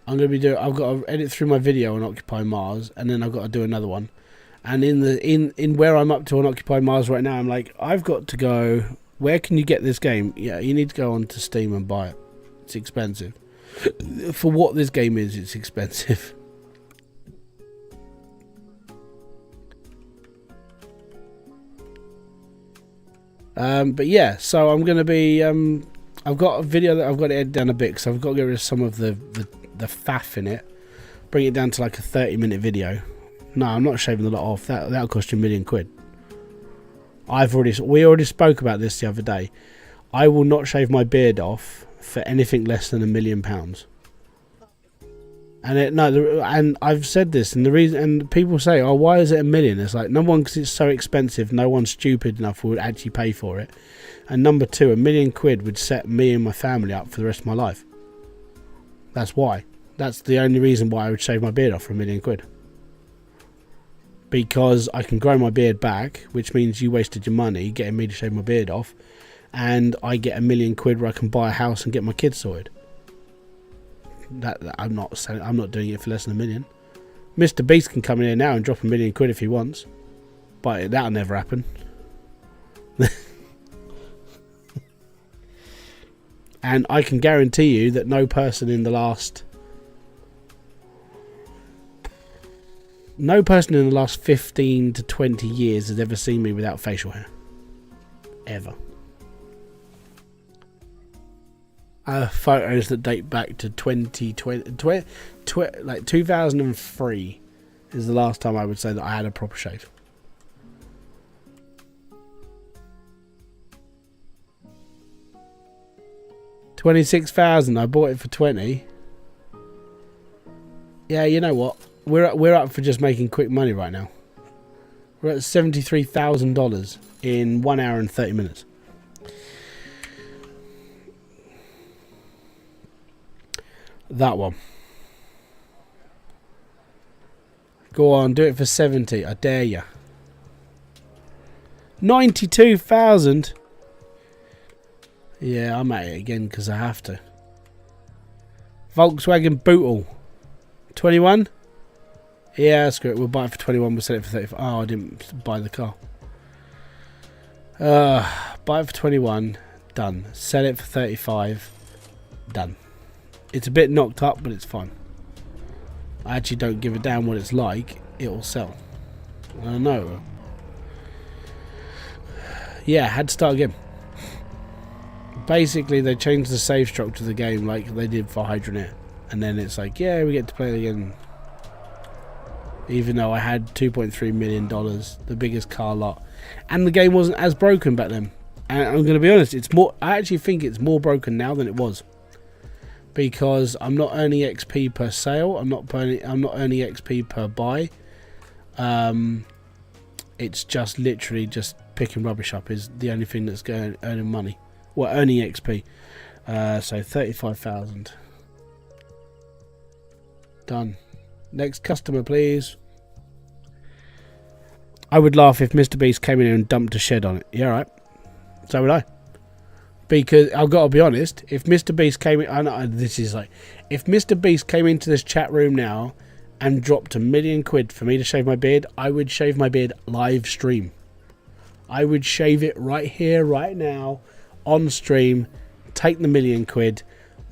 I'm gonna be doing. I've got to edit through my video on Occupy Mars, and then I've got to do another one. And in where I'm up to on Occupy Mars right now, I'm like, I've got to go. Where can you get this game? Yeah, you need to go onto Steam and buy it. It's expensive. For what this game is, it's expensive. But yeah, so I'm gonna be. I've got a video that I've got to edit down a bit, because I've got to get rid of some of the faff in it. Bring it down to like a 30-minute video. No, I'm not shaving the lot off. That'll cost you £1,000,000. We already spoke about this the other day. I will not shave my beard off for anything less than £1,000,000. And I've said this, and the reason, and people say, "Oh, why is it $1 million?" It's like, number one, because it's so expensive. No one's stupid enough would actually pay for it. And number two, £1,000,000 would set me and my family up for the rest of my life. That's why. That's the only reason why I would shave my beard off for £1,000,000. Because I can grow my beard back, which means you wasted your money getting me to shave my beard off, and I get £1,000,000 where I can buy a house and get my kids sorted. I'm not doing it for less than $1 million. Mr. Beast can come in here now and drop £1,000,000 if he wants, but that'll never happen. And I can guarantee you that no person in the last 15 to 20 years has ever seen me without facial hair. Ever. Photos that date back to 2003 is the last time I would say that I had a proper shave. $26,000. I bought it for 20. Yeah, you know what? We're up for just making quick money right now. We're at $73,000 in 1 hour and 30 minutes. That one. Go on, do it for 70. I dare you. 92,000. Yeah, I'm at it again because I have to. Volkswagen Bootle. 21. Yeah, screw it. We'll buy it for 21. We'll sell it for 35. Oh, I didn't buy the car. Buy it for 21. Done. Sell it for 35. Done. It's a bit knocked up, but it's fine. I actually don't give a damn what it's like. It will sell. I don't know. Yeah, had to start again. Basically, they changed the save structure of the game like they did for Hybridsteel. And then it's like, yeah, we get to play it again. Even though I had $2.3 million, the biggest car lot. And the game wasn't as broken back then. And I'm going to be honest, it's more. I actually think it's more broken now than it was. Because I'm not earning XP per sale. I'm not earning XP per buy. It's just literally just picking rubbish up is the only thing that's earning money. Well, earning XP. So 35,000. Done. Next customer, please. I would laugh if Mr. Beast came in here and dumped a shed on it. Yeah, right. So would I. Because I've got to be honest, if Mr. Beast came in, if Mr. Beast came into this chat room now and dropped £1 million for me to shave my beard, I would shave my beard live stream. I would shave it right here, right now, on stream, take the £1 million,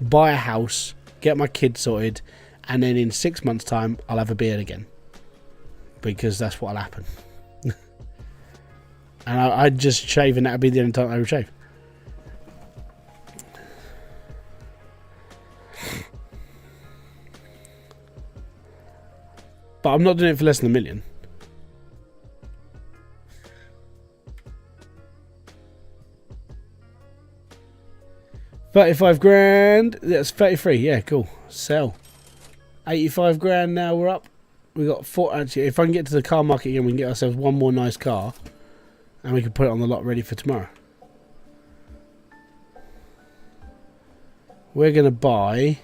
buy a house, get my kids sorted, and then in 6 months' time, I'll have a beard again. Because that's what'll happen. And I'd just shave, and that'd be the only time I would shave. But I'm not doing it for less than $1 million. 35 grand. That's 33. Yeah, cool. Sell. 85 grand now. We're up. We got 4. Actually, if I can get to the car market again, we can get ourselves one more nice car, and we can put it on the lot ready for tomorrow. We're gonna buy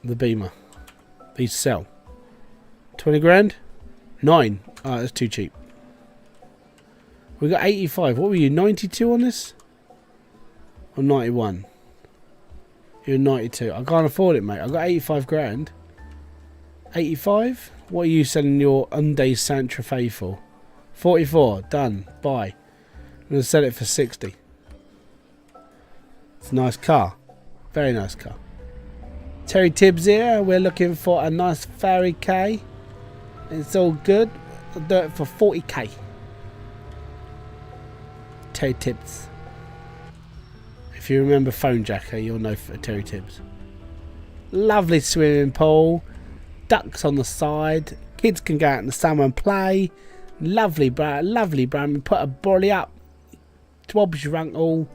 the Beamer. These sell. 20 grand. 9. Oh, that's too cheap. We got 85. What were you? 92 on this? Or 91? You're 92. I can't afford it, mate. I got 85 grand. 85? What are you selling your Hyundai Santa Fe for? 44. Done. Buy. I'm going to sell it for 60. It's a nice car. Very nice car. Terry Tibbs here. We're looking for a nice Ferrari K. It's all good. I'll do it for 40k. Terry Tibbs. If you remember Phone Jacker, you'll know for Terry Tibbs. Lovely swimming pool. Ducks on the side. Kids can go out in the summer and play. Lovely, lovely, Bram. Put a brolly up. Twobs your uncle.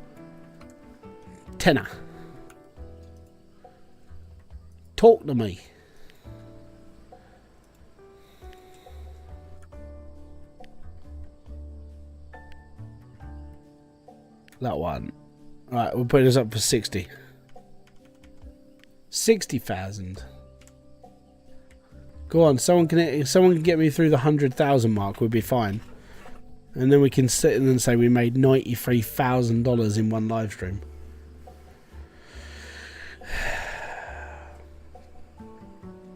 Tenner. Talk to me. That one. Right, we'll put this up for 60. 60,000. Go on, if someone can get me through the 100,000 mark, we'll be fine. And then we can sit and say we made $93,000 in one live stream.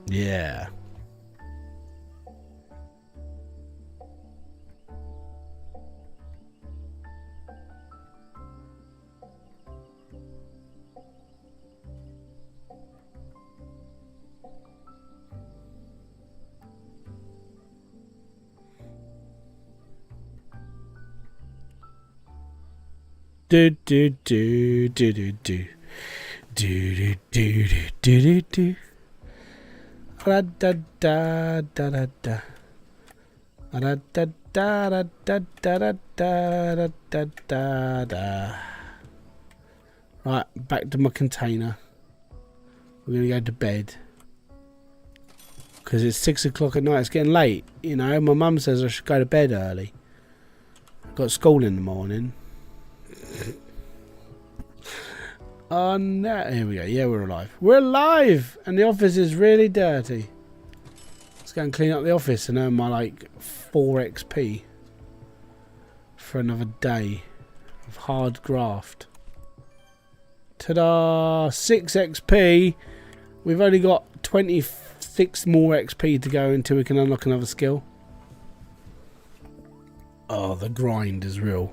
Yeah. Do do do do do do do do do do do. Da da da da da da. Da da da da da da da da da da. Right, back to my container. We're gonna go to bed because it's 6 o'clock at night. It's getting late. You know, my mum says I should go to bed early. I've got school in the morning. Oh no, here we go. Yeah, we're alive. We're alive! And the office is really dirty. Let's go and clean up the office and earn my like 4 XP for another day of hard graft. Ta-da! 6 XP. We've only got 26 more XP to go until we can unlock another skill. Oh, the grind is real.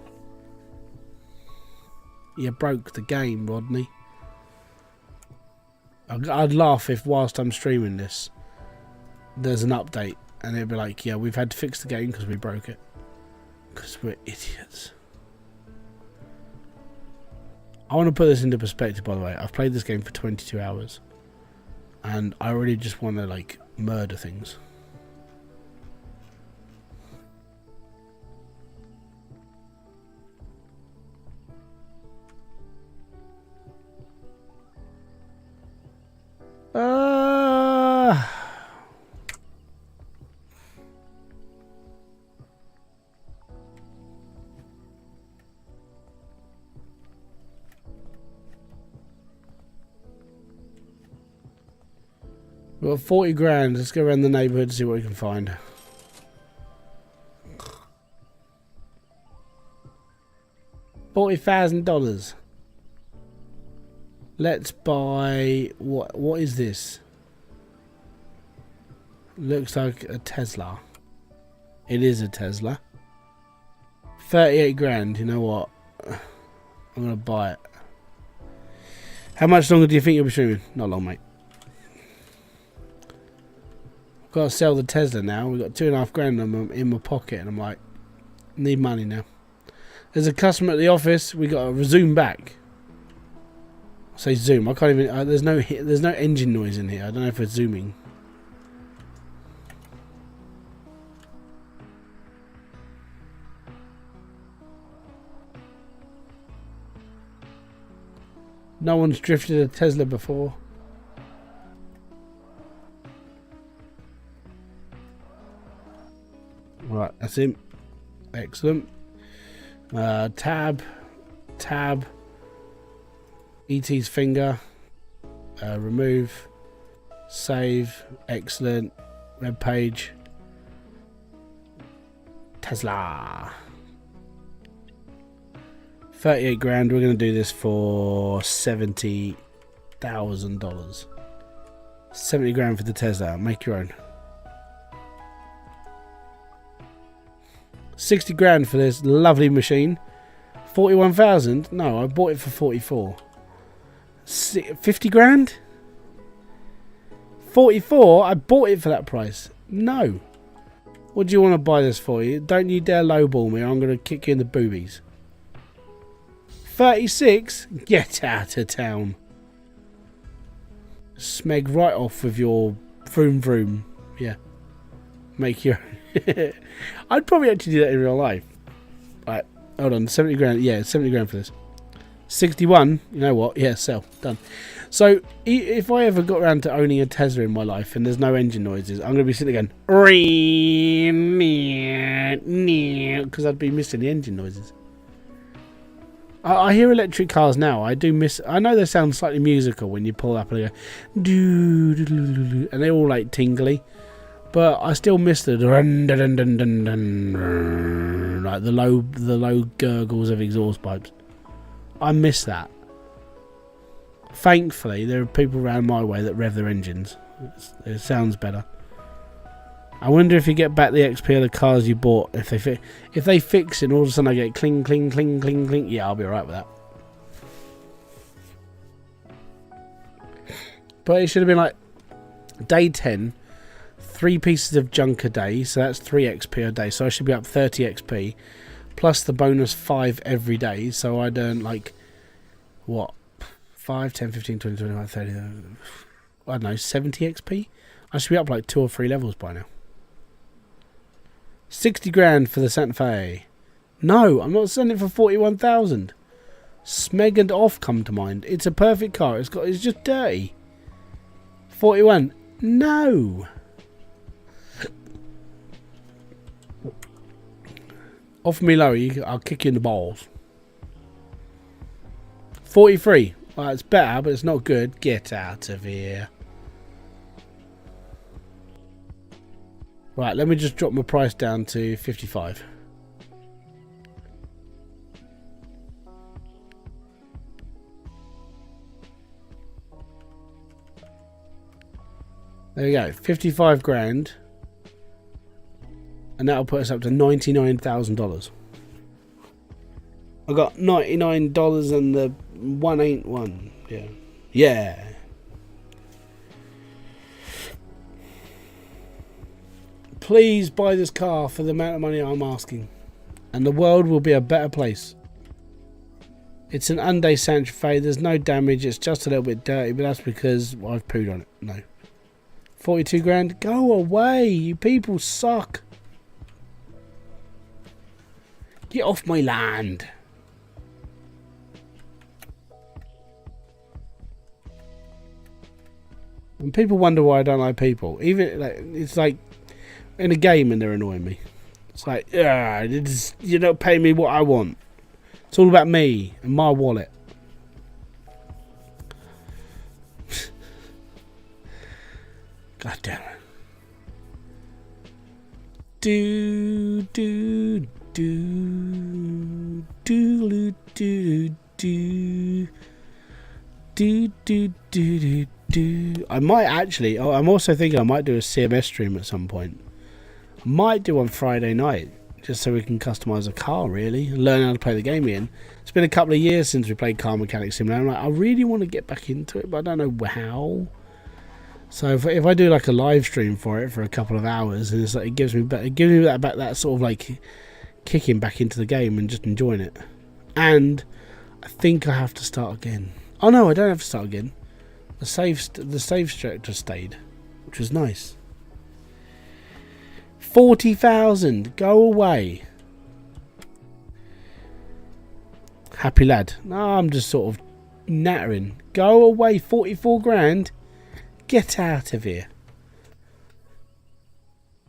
You broke the game, Rodney. I'd laugh if whilst I'm streaming this, there's an update and it'd be like, yeah, we've had to fix the game because we broke it. Because we're idiots. I want to put this into perspective, by the way. I've played this game for 22 hours. And I already just want to, like, murder things. We've got 40 grand. Let's go around the neighbourhood and see what we can find. $40,000. Let's buy what is this? Looks like a Tesla. It is a Tesla. 38 grand. You know what? I'm gonna buy it. How much longer do you think you'll be streaming? Not long, mate. I've got to sell the Tesla now. We've got 2.5 grand in my pocket, and I'm like, need money now. There's a customer at the office. We got to resume back. I say zoom. I can't even. There's no engine noise in here. I don't know if we're zooming. No one's drifted a Tesla before. Right, that's him. Excellent. Tab. ET's finger. Remove. Save. Excellent. Web page. Tesla. 38 grand. We're going to do this for $70,000. 70 grand for the Tesla. Make your own. 60 grand for this lovely machine. 41,000? No, I bought it for 44. 50 grand? 44? I bought it for that price. No. What do you want to buy this for? Don't you dare lowball me or I'm going to kick you in the boobies. 36? Get out of town. Smeg right off with your vroom vroom. Yeah. Make your... I'd probably actually do that in real life. Right, hold on. 70 grand. Yeah, 70 grand for this. 61. You know what? Yeah, sell. Done. So, if I ever got around to owning a Tesla in my life and there's no engine noises, I'm going to be sitting again. Because I'd be missing the engine noises. I hear electric cars now. I do miss... I know they sound slightly musical when you pull up and they go... And they're all like tingly. But I still miss the... Like the low gurgles of exhaust pipes. I miss that. Thankfully, there are people around my way that rev their engines. It sounds better. I wonder if you get back the XP of the cars you bought. If they fix it and all of a sudden I get cling, cling, cling, cling, cling. Yeah, I'll be alright with that. But it should have been like day 10, 3 pieces of junk a day. So that's 3 XP a day. So I should be up 30 XP. Plus the bonus 5 every day. So I'd earn like, what? 5, 10, 15, 20, 25, 30. I don't know, 70 XP? I should be up like 2 or 3 levels by now. 60 grand for the Santa Fe. No, I'm not selling it for 41,000. Smeg and off come to mind. It's a perfect car. It's just dirty. 41. No. Offer me lower, I'll kick you in the balls. 43. Well, it's better, but it's not good. Get out of here. Right, let me just drop my price down to 55. There we go, 55 grand. And that'll put us up to $99,000. I got $99 and the one ain't one. Yeah. Yeah. Please buy this car for the amount of money I'm asking. And the world will be a better place. It's an Hyundai Santa Fe. There's no damage. It's just a little bit dirty, but that's because I've pooed on it. No. 42 grand. Go away. You people suck. Get off my land. And people wonder why I don't like people. Even like, it's like in a game and they're annoying me. It's like, you don't pay me what I want. It's all about me and my wallet. God damn it. Do do do do do do do. I might actually. Oh, I'm also thinking I might do a CMS stream at some point. I might do on Friday night, just so we can customize a car. Really, learn how to play the game again. It's been a couple of years since we played Car Mechanic Simulator. I'm like, I really want to get back into it, but I don't know how. So if I do like a live stream for it for a couple of hours, and it's like it gives me that sort of like kicking back into the game and just enjoying it. And I think I have to start again. Oh no, I don't have to start again. The save structure stayed, which was nice. 40,000. Go away. Happy lad. No, I'm just sort of nattering. Go away, 44 grand. Get out of here.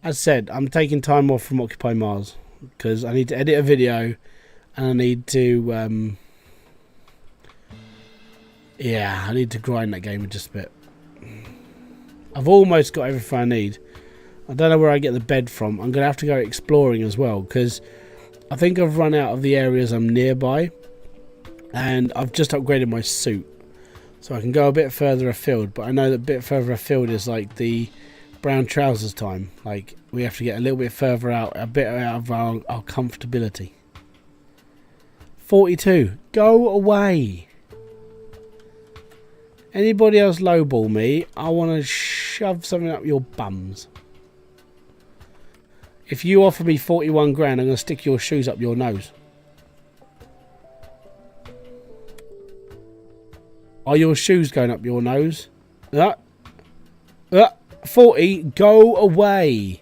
As said, I'm taking time off from Occupy Mars because I need to edit a video and I need to, yeah, I need to grind that game just a bit. I've almost got everything I need. I don't know where I get the bed from. I'm going to have to go exploring as well because I think I've run out of the areas I'm nearby and I've just upgraded my suit. So I can go a bit further afield, but I know that a bit further afield is like the brown trousers time. Like we have to get a little bit further out, a bit out of our comfortability. 42. Go away. Anybody else lowball me, I want to shove something up your bums. If you offer me 41 grand, I'm going to stick your shoes up your nose. Are your shoes going up your nose? 40, go away.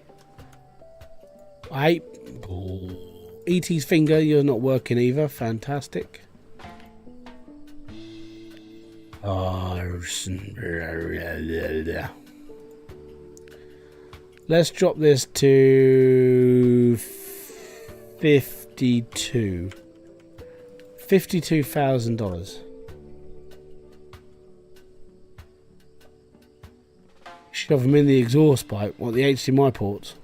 E.T.'s finger, you're not working either. Fantastic. Let's drop this to 52. $52,000. Shove them in the exhaust pipe. What, the HDMI ports?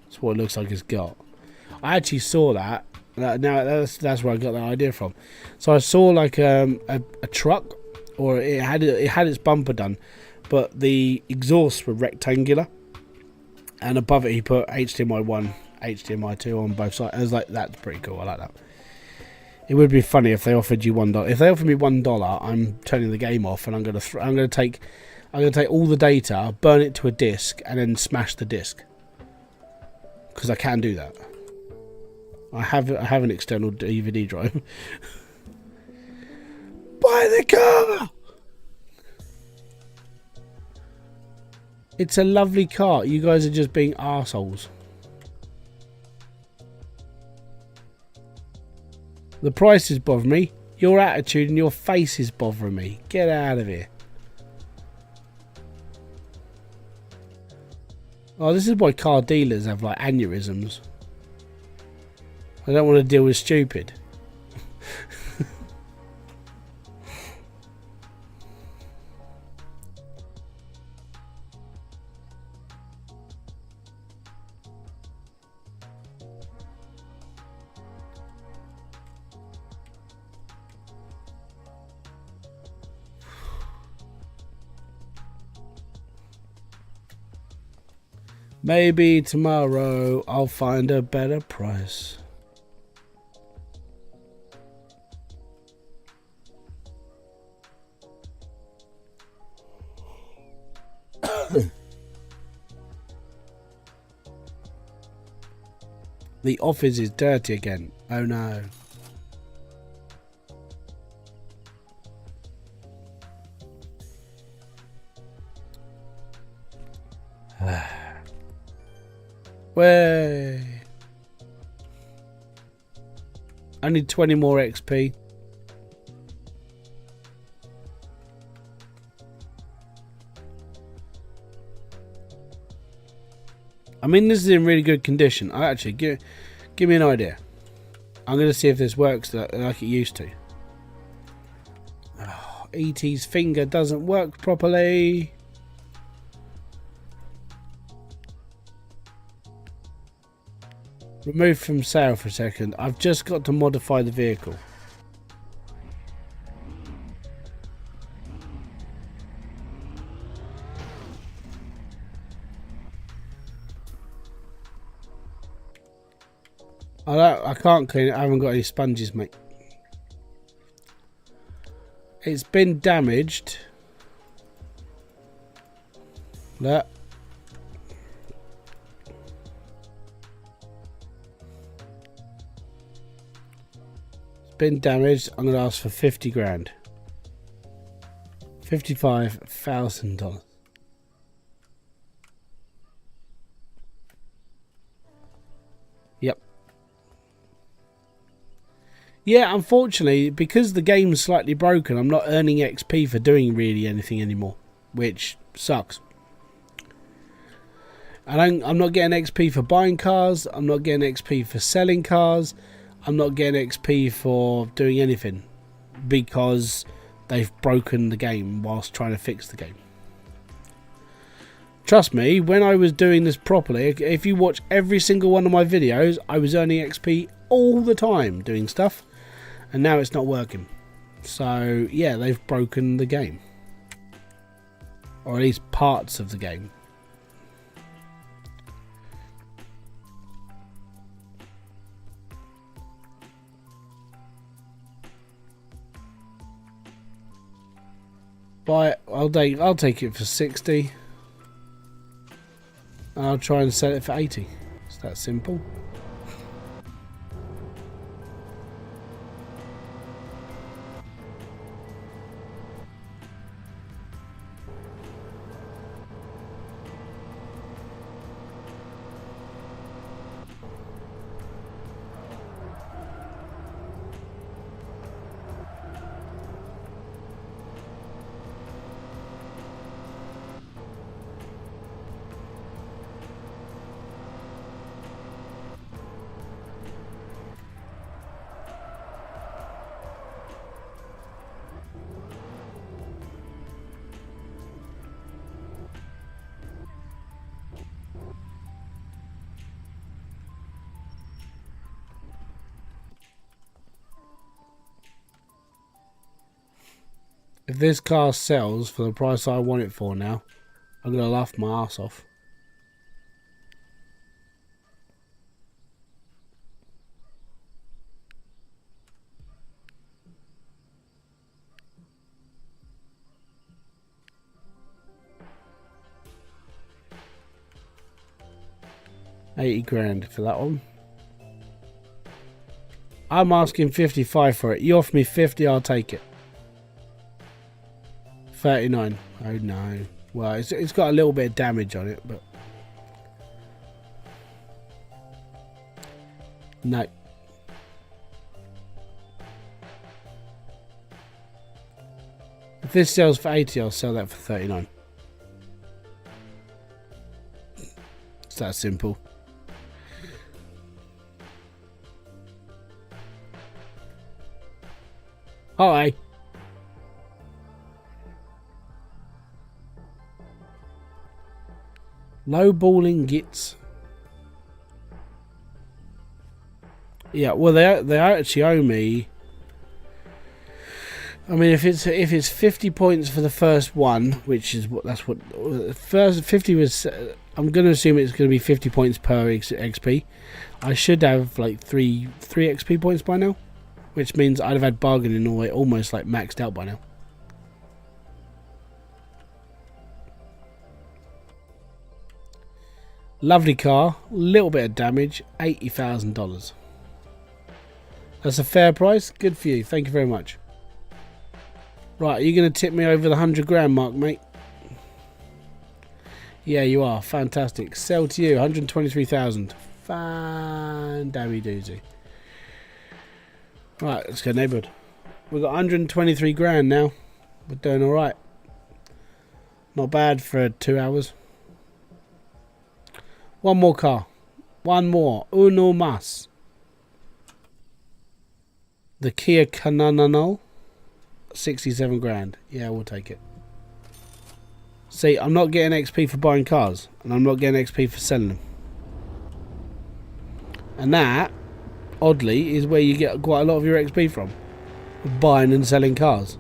That's what it looks like it's got. I actually saw that. Now that's where I got that idea from. So I saw like a truck, or it had its bumper done, but the exhausts were rectangular, and above it he put HDMI 1, HDMI 2 on both sides. I was like, that's pretty cool. I like that. It would be funny if they offered you $1. If they offered me $1, I'm turning the game off, and I'm gonna take all the data, burn it to a disc, and then smash the disc. Because I can do that. I have an external DVD drive. Buy the car! It's a lovely car. You guys are just being arseholes. The prices bother me. Your attitude and your face is bothering me. Get out of here. Oh, this is why car dealers have like aneurysms. I don't want to deal with stupid. Maybe tomorrow I'll find a better price. The office is dirty again. Oh no. Way. I need 20 more XP. I mean, this is in really good condition. I actually give me an idea. I'm going to see if this works like it used to. Oh, E.T.'s finger doesn't work properly. Remove from sale for a second. I've just got to modify the vehicle. I can't clean it. I haven't got any sponges, mate. It's been damaged. Look. It's been damaged. I'm going to ask for 50 grand. $55,000. Yep. Yeah, unfortunately, because the game's slightly broken, I'm not earning XP for doing really anything anymore, which sucks. I'm not getting XP for buying cars. I'm not getting XP for selling cars. I'm not getting XP for doing anything because they've broken the game whilst trying to fix the game. Trust me, when I was doing this properly, if you watch every single one of my videos, I was earning XP all the time doing stuff, and now it's not working. So yeah, they've broken the game, or at least parts of the game. But I'll take it for 60. And I'll try and sell it for 80. It's that simple. If this car sells for the price I want it for now, I'm going to laugh my ass off. £80 for that one. I'm asking 55 for it. You offer me 50, I'll take it. 39. Oh no. Well, it's got a little bit of damage on it, but no. If this sells for 80, I'll sell that for 39. It's that simple. Hi. Lowballing gits. Yeah, well they actually owe me. I mean, if it's 50 points for the first one, which is what first 50 was. I'm going to assume it's going to be 50 points per XP. I should have like three XP points by now, which means I'd have had bargaining almost like maxed out by now. Lovely car, little bit of damage, $80,000. That's a fair price. Good for you. Thank you very much. Right, are you going to tip me over the 100 grand mark, mate? Yeah, you are. Fantastic. Sell to you, 123,000. Fan-dammy doozy. Right, let's go neighbourhood. We've got 123 grand now. We're doing all right. Not bad for 2 hours. One more car. One more. Uno mas. The Kia Cananal. 67 grand. Yeah, we'll take it. See, I'm not getting XP for buying cars. And I'm not getting XP for selling them. And that, oddly, is where you get quite a lot of your XP from. Buying and selling cars.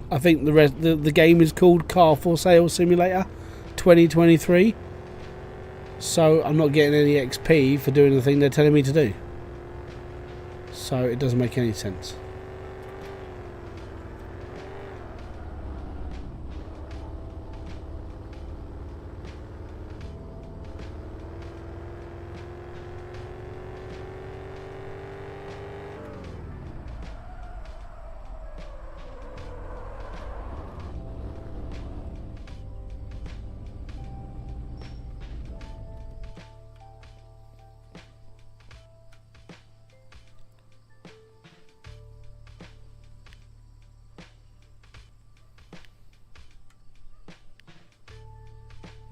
I think the game is called Car for Sale Simulator 2023. So I'm not getting any XP for doing the thing they're telling me to do. So it doesn't make any sense.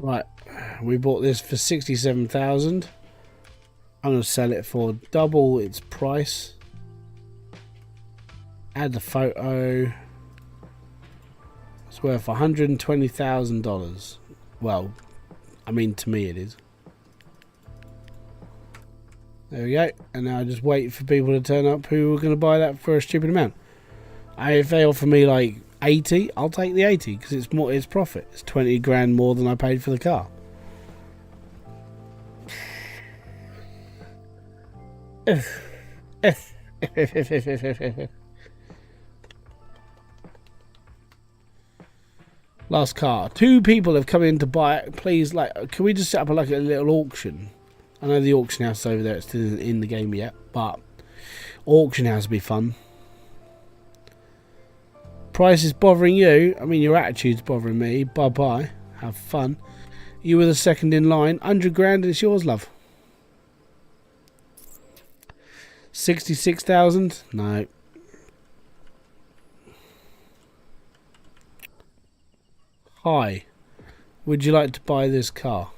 Right, we bought this for 67,000. I'm going to sell it for double its price. Add the photo. It's worth $120,000. Well, I mean, to me it is. There we go. And now I just wait for people to turn up who are going to buy that for a stupid amount. If they offer me like 80, I'll take the 80 because it's more. It's profit. It's 20 grand more than I paid for the car. Last car. 2 people have come in to buy it. Please, like, can we just set up like a little auction? I know the auction house over there, it's still isn't in the game yet, but auction house would be fun. Price is bothering you. I mean, your attitude's bothering me. Bye bye. Have fun. You were the second in line. 100 grand. It's yours, love. 66,000. No. Hi. Would you like to buy this car?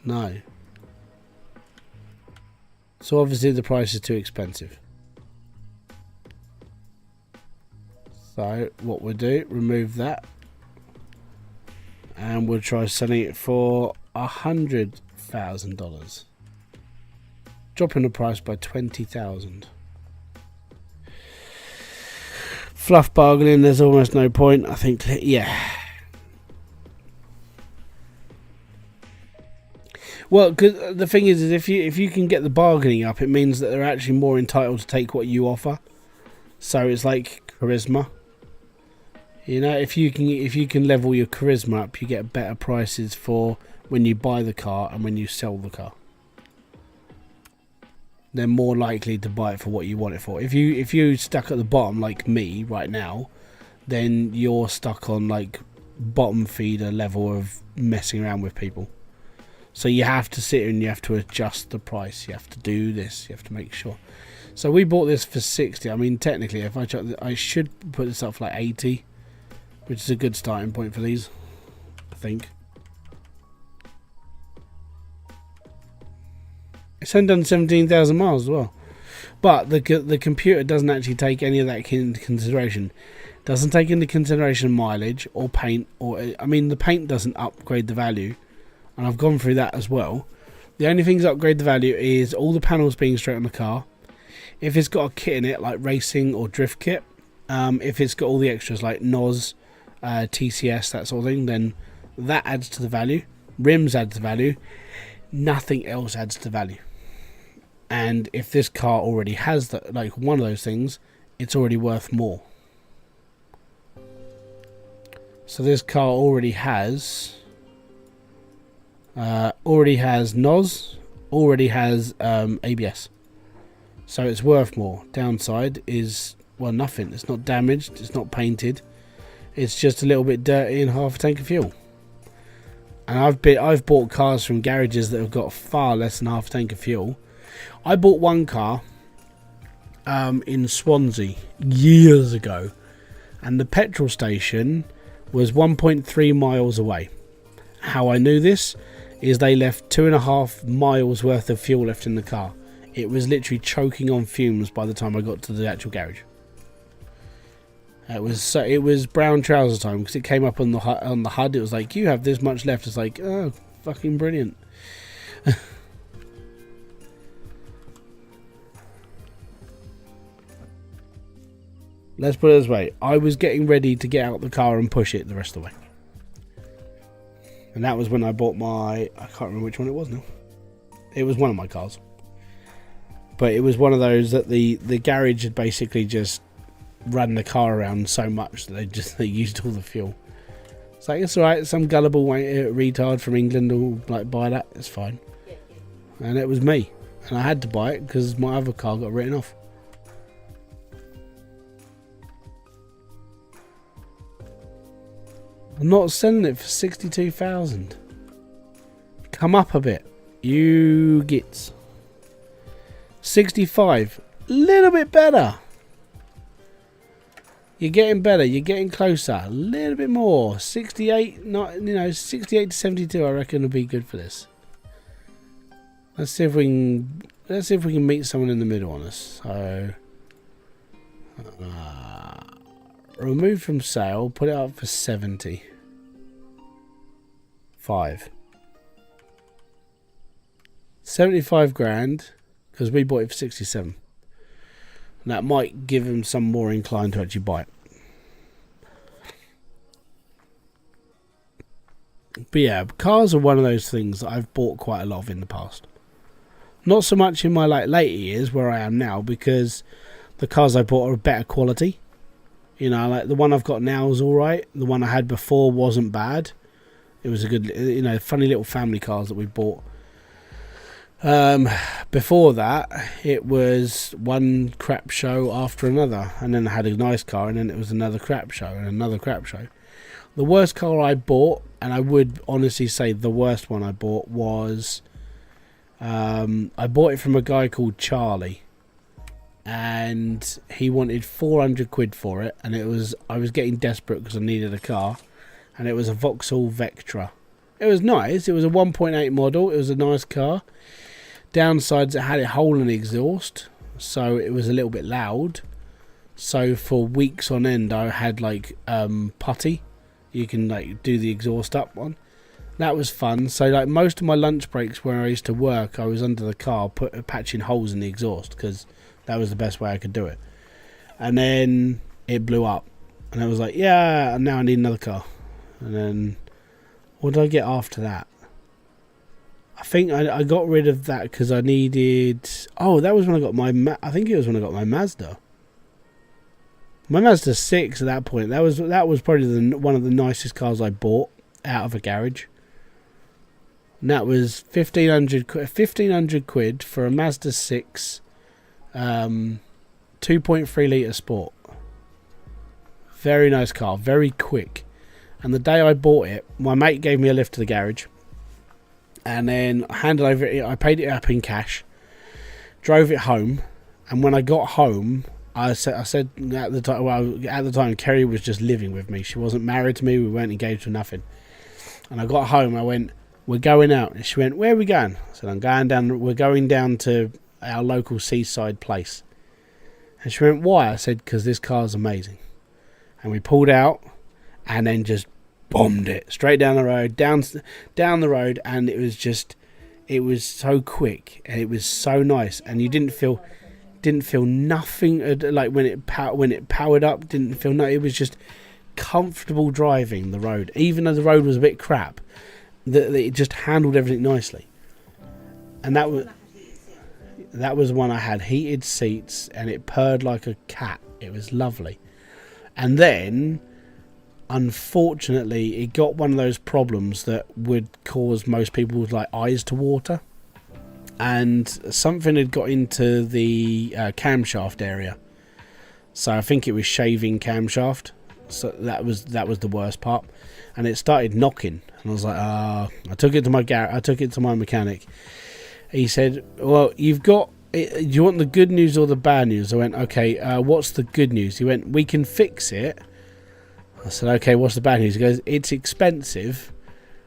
No. So obviously the price is too expensive. So what we'll do, remove that. And we'll try selling it for $100,000. Dropping the price by 20,000. Fluff bargaining, there's almost no point. I think, yeah. Well, because the thing is if you can get the bargaining up, it means that they're actually more entitled to take what you offer. So it's like charisma. You know, if you can level your charisma up, you get better prices for when you buy the car and when you sell the car. They're more likely to buy it for what you want it for. If you stuck at the bottom like me right now, then you're stuck on like bottom feeder level of messing around with people. So you have to sit and you have to adjust the price. You have to do this. You have to make sure. So we bought this for 60. I mean, technically, if I should put this up for like 80, which is a good starting point for these, I think. It's only done 17,000 miles as well. But the computer doesn't actually take any of that into consideration. Doesn't take into consideration mileage or paint. I mean, the paint doesn't upgrade the value. And I've gone through that as well. The only things that upgrade the value is all the panels being straight on the car. If it's got a kit in it, like racing or drift kit. If it's got all the extras like NOS, TCS, that sort of thing, then that adds to the value. Rims adds to value. Nothing else adds to value. And if this car already has that, like one of those things, it's already worth more. So this car already has NOS, already has ABS. So it's worth more. Downside is, well, nothing. It's not damaged. It's not painted. It's just a little bit dirty and half a tank of fuel. And I've bought cars from garages that have got far less than half a tank of fuel. I bought one car in Swansea years ago, and the petrol station was 1.3 miles away. How I knew this is they left 2.5 miles worth of fuel left in the car. It was literally choking on fumes by the time I got to the actual garage. It was brown trouser time because it came up on the HUD. It was like, you have this much left. It's like, oh, fucking brilliant. Let's put it this way. I was getting ready to get out the car and push it the rest of the way. And that was when I bought my... I can't remember which one it was now. It was one of my cars. But it was one of those that the garage had basically just run the car around so much that they used all the fuel. It's like, it's alright, some gullible retard from England will like buy that, it's fine. And it was me. And I had to buy it because my other car got written off. I'm not selling it for 62,000. Come up a bit, you gits. 65, little bit better. You're getting better. You're getting closer. A little bit more. 68, not 68 to 72. I reckon will be good for this. Let's see if we can. Let's see if we can meet someone in the middle on us. So, remove from sale. Put it up for 70. 75 grand, because we bought it for 67. And that might give him some more inclined to actually buy it. But yeah, cars are one of those things that I've bought quite a lot of in the past. Not so much in my later years where I am now, because the cars I bought are of better quality. You know, like the one I've got now is alright. The one I had before wasn't bad. It was a good, funny little family cars that we bought. Before that, it was one crap show after another, and then I had a nice car, and then it was another crap show and another crap show. The worst car I bought, and I would honestly say the worst one I bought, was I bought it from a guy called Charlie, and he wanted 400 quid for it, and I was getting desperate because I needed a car, and it was a Vauxhall Vectra. It was nice. It was a 1.8 model. It was a nice car. Downsides, it had a hole in the exhaust, so it was a little bit loud. So for weeks on end, I had like putty. You can like do the exhaust up one. That was fun. So like most of my lunch breaks where I used to work, I was under the car patching holes in the exhaust, because that was the best way I could do it. And then it blew up, and I was like, yeah, and now I need another car. And then what did I get after that? I think I got rid of that because I needed... Oh, that was when I got my... I think it was when I got my Mazda. My Mazda 6 at that point. That was probably one of the nicest cars I bought out of a garage. And that was 1,500 quid for a Mazda 6 2.3 litre sport. Very nice car. Very quick. And the day I bought it, my mate gave me a lift to the garage. And then I handed over it. I paid it up in cash, drove it home, and when I got home, I said at the time. Well, at the time, Kerry was just living with me. She wasn't married to me. We weren't engaged or nothing. And I got home. I went, "We're going out." And she went, "Where are we going?" I said, "I'm going down. We're going down to our local seaside place." And she went, "Why?" I said, "Because this car's amazing." And we pulled out, and then just bombed it straight down the road, down the road, and it was so quick and it was so nice, and you didn't feel nothing like when it powered up. Didn't feel no. It was just comfortable driving the road, even though the road was a bit crap. It just handled everything nicely, and that was the one I had heated seats, and it purred like a cat. It was lovely, and then, unfortunately, it got one of those problems that would cause most people's like eyes to water, and something had got into the camshaft area. So I think it was shaving camshaft. So that was the worst part, and it started knocking. And I was like, I took it to my mechanic. He said, "Well, you've got. Do you want the good news or the bad news?" I went, "Okay. What's the good news?" He went, "We can fix it." I said, "Okay, what's the bad news?" He goes, "It's expensive,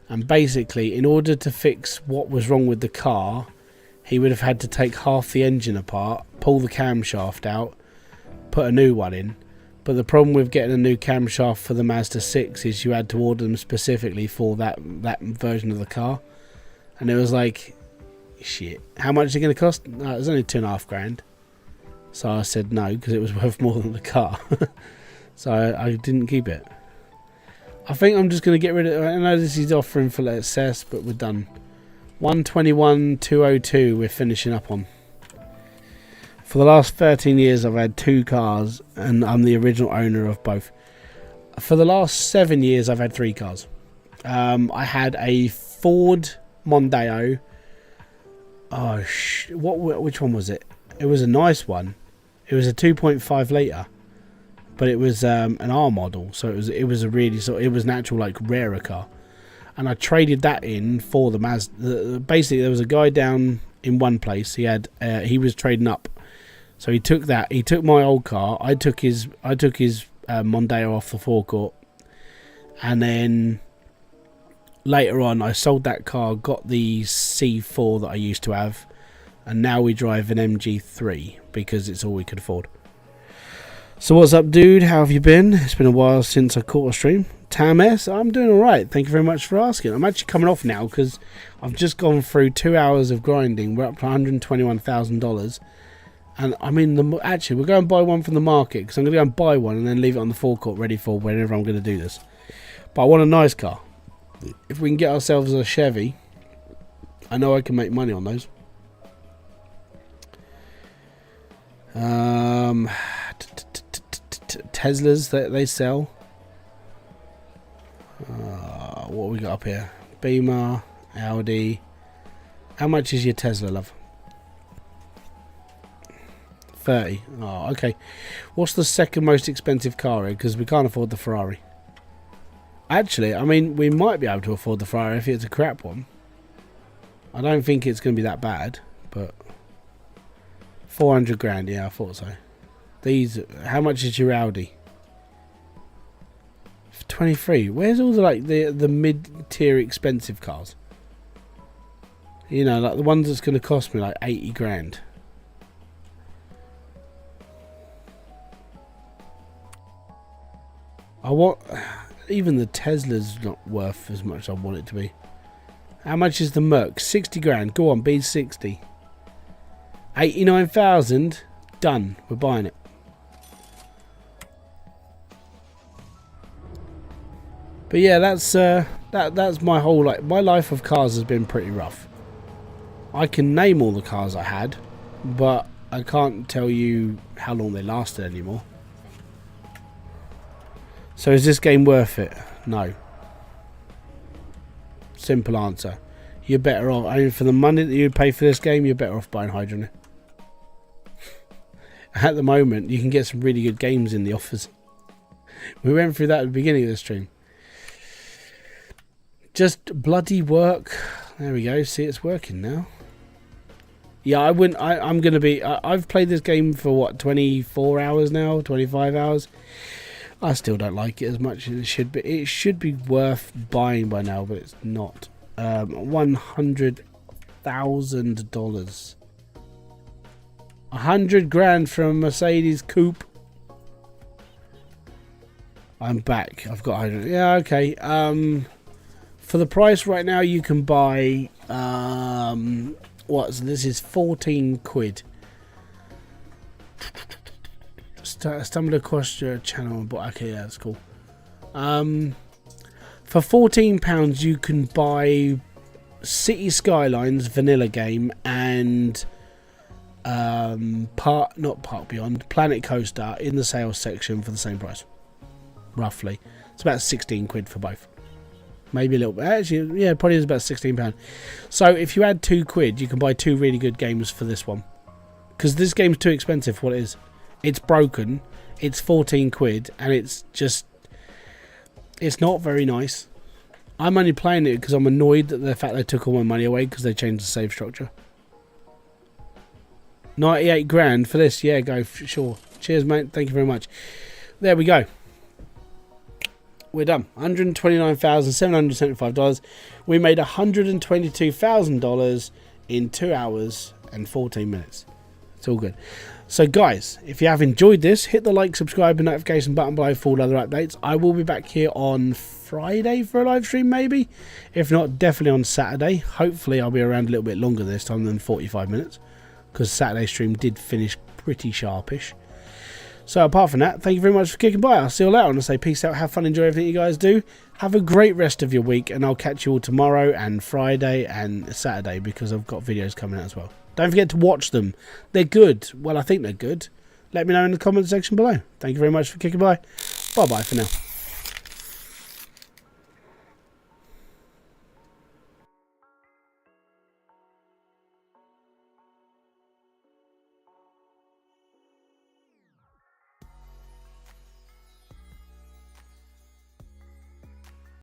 and basically, in order to fix what was wrong with the car, he would have had to take half the engine apart, pull the camshaft out, put a new one in. But the problem with getting a new camshaft for the Mazda 6 is you had to order them specifically for that version of the car." And it was like, shit, how much is it going to cost? No, it was only 2.5 grand. So I said no, because it was worth more than the car. So I didn't keep it. I think I'm just going to get rid of it. I know this is offering for excess, but we're done. 121,202 we're finishing up on. For the last 13 years I've had 2 cars, and I'm the original owner of both. For the last 7 years I've had 3 cars. I had a Ford Mondeo. Which one was it? It was a nice one. It was a 2.5 litre. But it was an R model, so it was a really it was an actual like rarer car, and I traded that in for the Mazda. Basically, there was a guy down in one place. He was trading up, so he took that. He took my old car. I took his Mondeo off the forecourt, and then later on I sold that car, got the C4 that I used to have, and now we drive an MG3 because it's all we could afford. So what's up, dude? How have you been? It's been a while since I caught a stream. Tam S, I'm doing alright. Thank you very much for asking. I'm actually coming off now because I've just gone through 2 hours of grinding. We're up to $121,000. And I mean, actually, we're going to buy one from the market because I'm going to go and buy one and then leave it on the forecourt ready for whenever I'm going to do this. But I want a nice car. If we can get ourselves a Chevy, I know I can make money on those. Teslas that they sell. What we got up here? Beamer, Audi. How much is your Tesla, love? 30. Oh, okay. What's the second most expensive car here? Because we can't afford the Ferrari. Actually, I mean, we might be able to afford the Ferrari if it's a crap one. I don't think it's going to be that bad, but 400 grand. Yeah, I thought so. These. How much is your Audi? 23. Where's all the mid-tier expensive cars? You know, like the ones that's going to cost me like 80 grand. Even the Tesla's not worth as much as I want it to be. How much is the Merc? 60 grand. Go on, B60. 89,000. Done. We're buying it. But yeah, that's my whole my life of cars has been pretty rough. I can name all the cars I had, but I can't tell you how long they lasted anymore. So is this game worth it? No. Simple answer. You're better off. I mean, for the money that you pay for this game, you're better off buying Hydra. At the moment, you can get some really good games in the offers. We went through that at the beginning of the stream. Just bloody work. There we go. See, it's working now. Yeah, I wouldn't. I'm going to be. I've played this game for what, 24 hours now, 25 hours. I still don't like it as much as it should be. It should be worth buying by now, but it's not. $100,000. 100 grand from a Mercedes coupe. I'm back. I've got 100. Yeah, okay. For the price right now, you can buy what? So this is 14 quid. Stumbled across your channel, but okay, yeah, that's cool. For £14, you can buy City Skylines vanilla game and not Park Beyond, Planet Coaster in the sales section for the same price, roughly. It's about 16 quid for both. Maybe a little bit. Actually, yeah, probably is about £16. So if you add 2 quid, you can buy 2 really good games for this one. Because this game's too expensive for what it is. It's broken. It's 14 quid, and it's not very nice. I'm only playing it because I'm annoyed at the fact they took all my money away because they changed the save structure. 98 grand for this. Yeah, go, sure. Cheers, mate. Thank you very much. There we go. We're done. $129,775. We made $122,000 in 2 hours and 14 minutes. It's all good. So guys, if you have enjoyed this, hit the like, subscribe and notification button below for all other updates. I will be back here on Friday for a live stream maybe. If not, definitely on Saturday. Hopefully I'll be around a little bit longer this time than 45 minutes. Because Saturday stream did finish pretty sharpish. So apart from that, thank you very much for kicking by. I'll see you all out and I say peace out, have fun, enjoy everything you guys do. Have a great rest of your week and I'll catch you all tomorrow and Friday and Saturday because I've got videos coming out as well. Don't forget to watch them. They're good. Well, I think they're good. Let me know in the comment section below. Thank you very much for kicking by. Bye-bye for now.